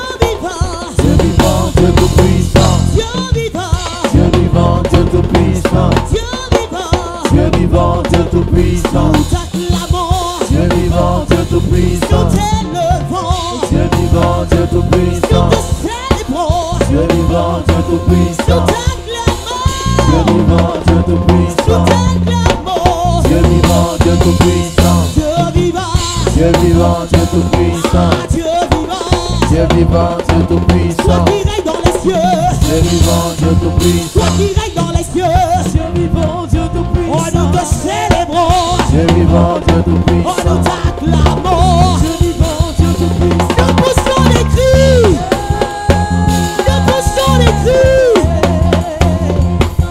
vivant, vivant, Dieu tout-puissant, Dieu vivant, Dieu vivant, Dieu tout-puissant, Dieu vivant, Dieu vivant, Dieu tout-puissant, nous t'acclamons, Dieu vivant, Dieu nous tout-puissant, t'élevons, Dieu vivant, Dieu nous tout-puissant, te célébrons, Dieu vivant, Dieu nous tout-puissant, t'acclamons, Dieu vivant, Dieu nous tout-puissant, t'acclamons, Dieu vivant, Dieu tout-puissant, Dieu vivant, Dieu vivant, Dieu tout-puissant, Dieu vivant, Dieu vivant, Dieu toi tout-puissant, qui règnes dans les cieux, Dieu vivant, Dieu toi tout-puissant, qui règnes dans les cieux, Dieu vivant, Dieu Oh, tout-puissant, nous te célébrons, Dieu vivant, Dieu nous tout-puissant, t'acclamons, Dieu vivant, Dieu tout-puissant, nous poussons les cris, nous poussons les cris,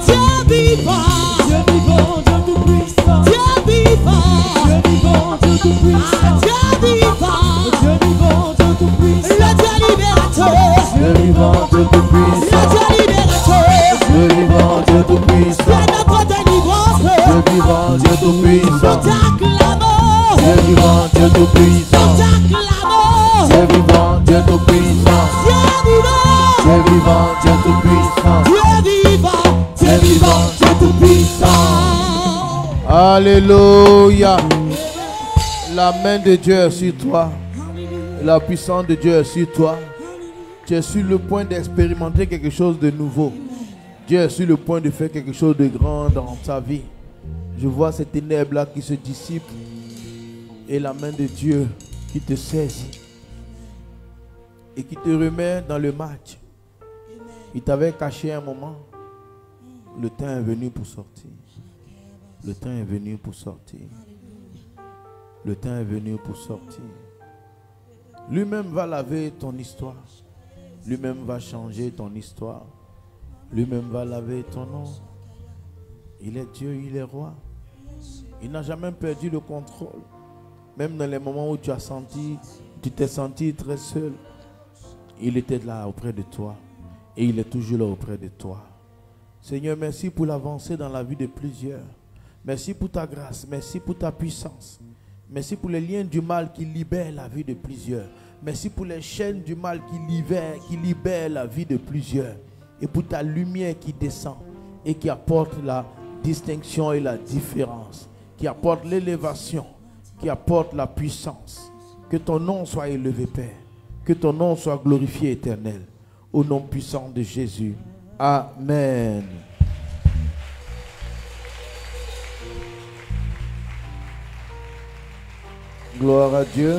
Dieu vivant, Dieu vivant, Dieu tout-puissant, Dieu vivant, Dieu vivant, Dieu tout-puissant, Dieu vivant, Dieu vivant, Dieu tout-puissant, le Dieu libérateur, Dieu vivant, Dieu le tout-puissant, Dieu libérateur, Dieu vivant, Dieu tout-puissant, c'est notre délivrance, Dieu vivant, Dieu nous tout-puissant, t'acclamons, Dieu vivant, Dieu nous tout-puissant, t'acclamons, Dieu vivant, Dieu tout-puissant, Dieu vivant, Dieu vivant, Dieu tout-puissant, Dieu vivant, Dieu vivant, Dieu tout-puissant. Alléluia. La main de Dieu est sur toi. La puissance de Dieu est sur toi. Tu es sur le point d'expérimenter quelque chose de nouveau. Dieu est sur le point de faire quelque chose de grand dans ta vie. Je vois ces ténèbres-là qui se dissipent et la main de Dieu qui te saisit et qui te remet dans le match. Il t'avait caché un moment. Le temps est venu pour sortir. Le temps est venu pour sortir. Le temps est venu pour sortir. Lui-même va laver ton histoire. Lui-même va changer ton histoire. Lui-même va laver ton nom. Il est Dieu, il est roi. Il n'a jamais perdu le contrôle. Même dans les moments où tu t'es senti très seul, il était là auprès de toi. Et il est toujours là auprès de toi. Seigneur, merci pour l'avancée dans la vie de plusieurs. Merci pour ta grâce. Merci pour ta puissance. Merci pour les liens du mal qui libèrent la vie de plusieurs. Merci pour les chaînes du mal qui libèrent la vie de plusieurs. Et pour ta lumière qui descend et qui apporte la distinction et la différence. Qui apporte l'élévation. Qui apporte la puissance. Que ton nom soit élevé, Père. Que ton nom soit glorifié, éternel. Au nom puissant de Jésus. Amen. Gloire à Dieu.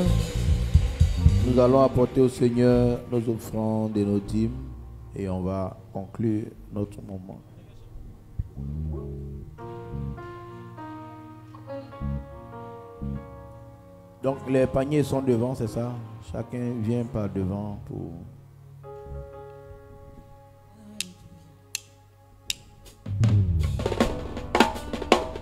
Nous allons apporter au Seigneur nos offrandes et nos dîmes et on va conclure notre moment. Donc les paniers sont devant, c'est ça? Chacun vient par devant pour...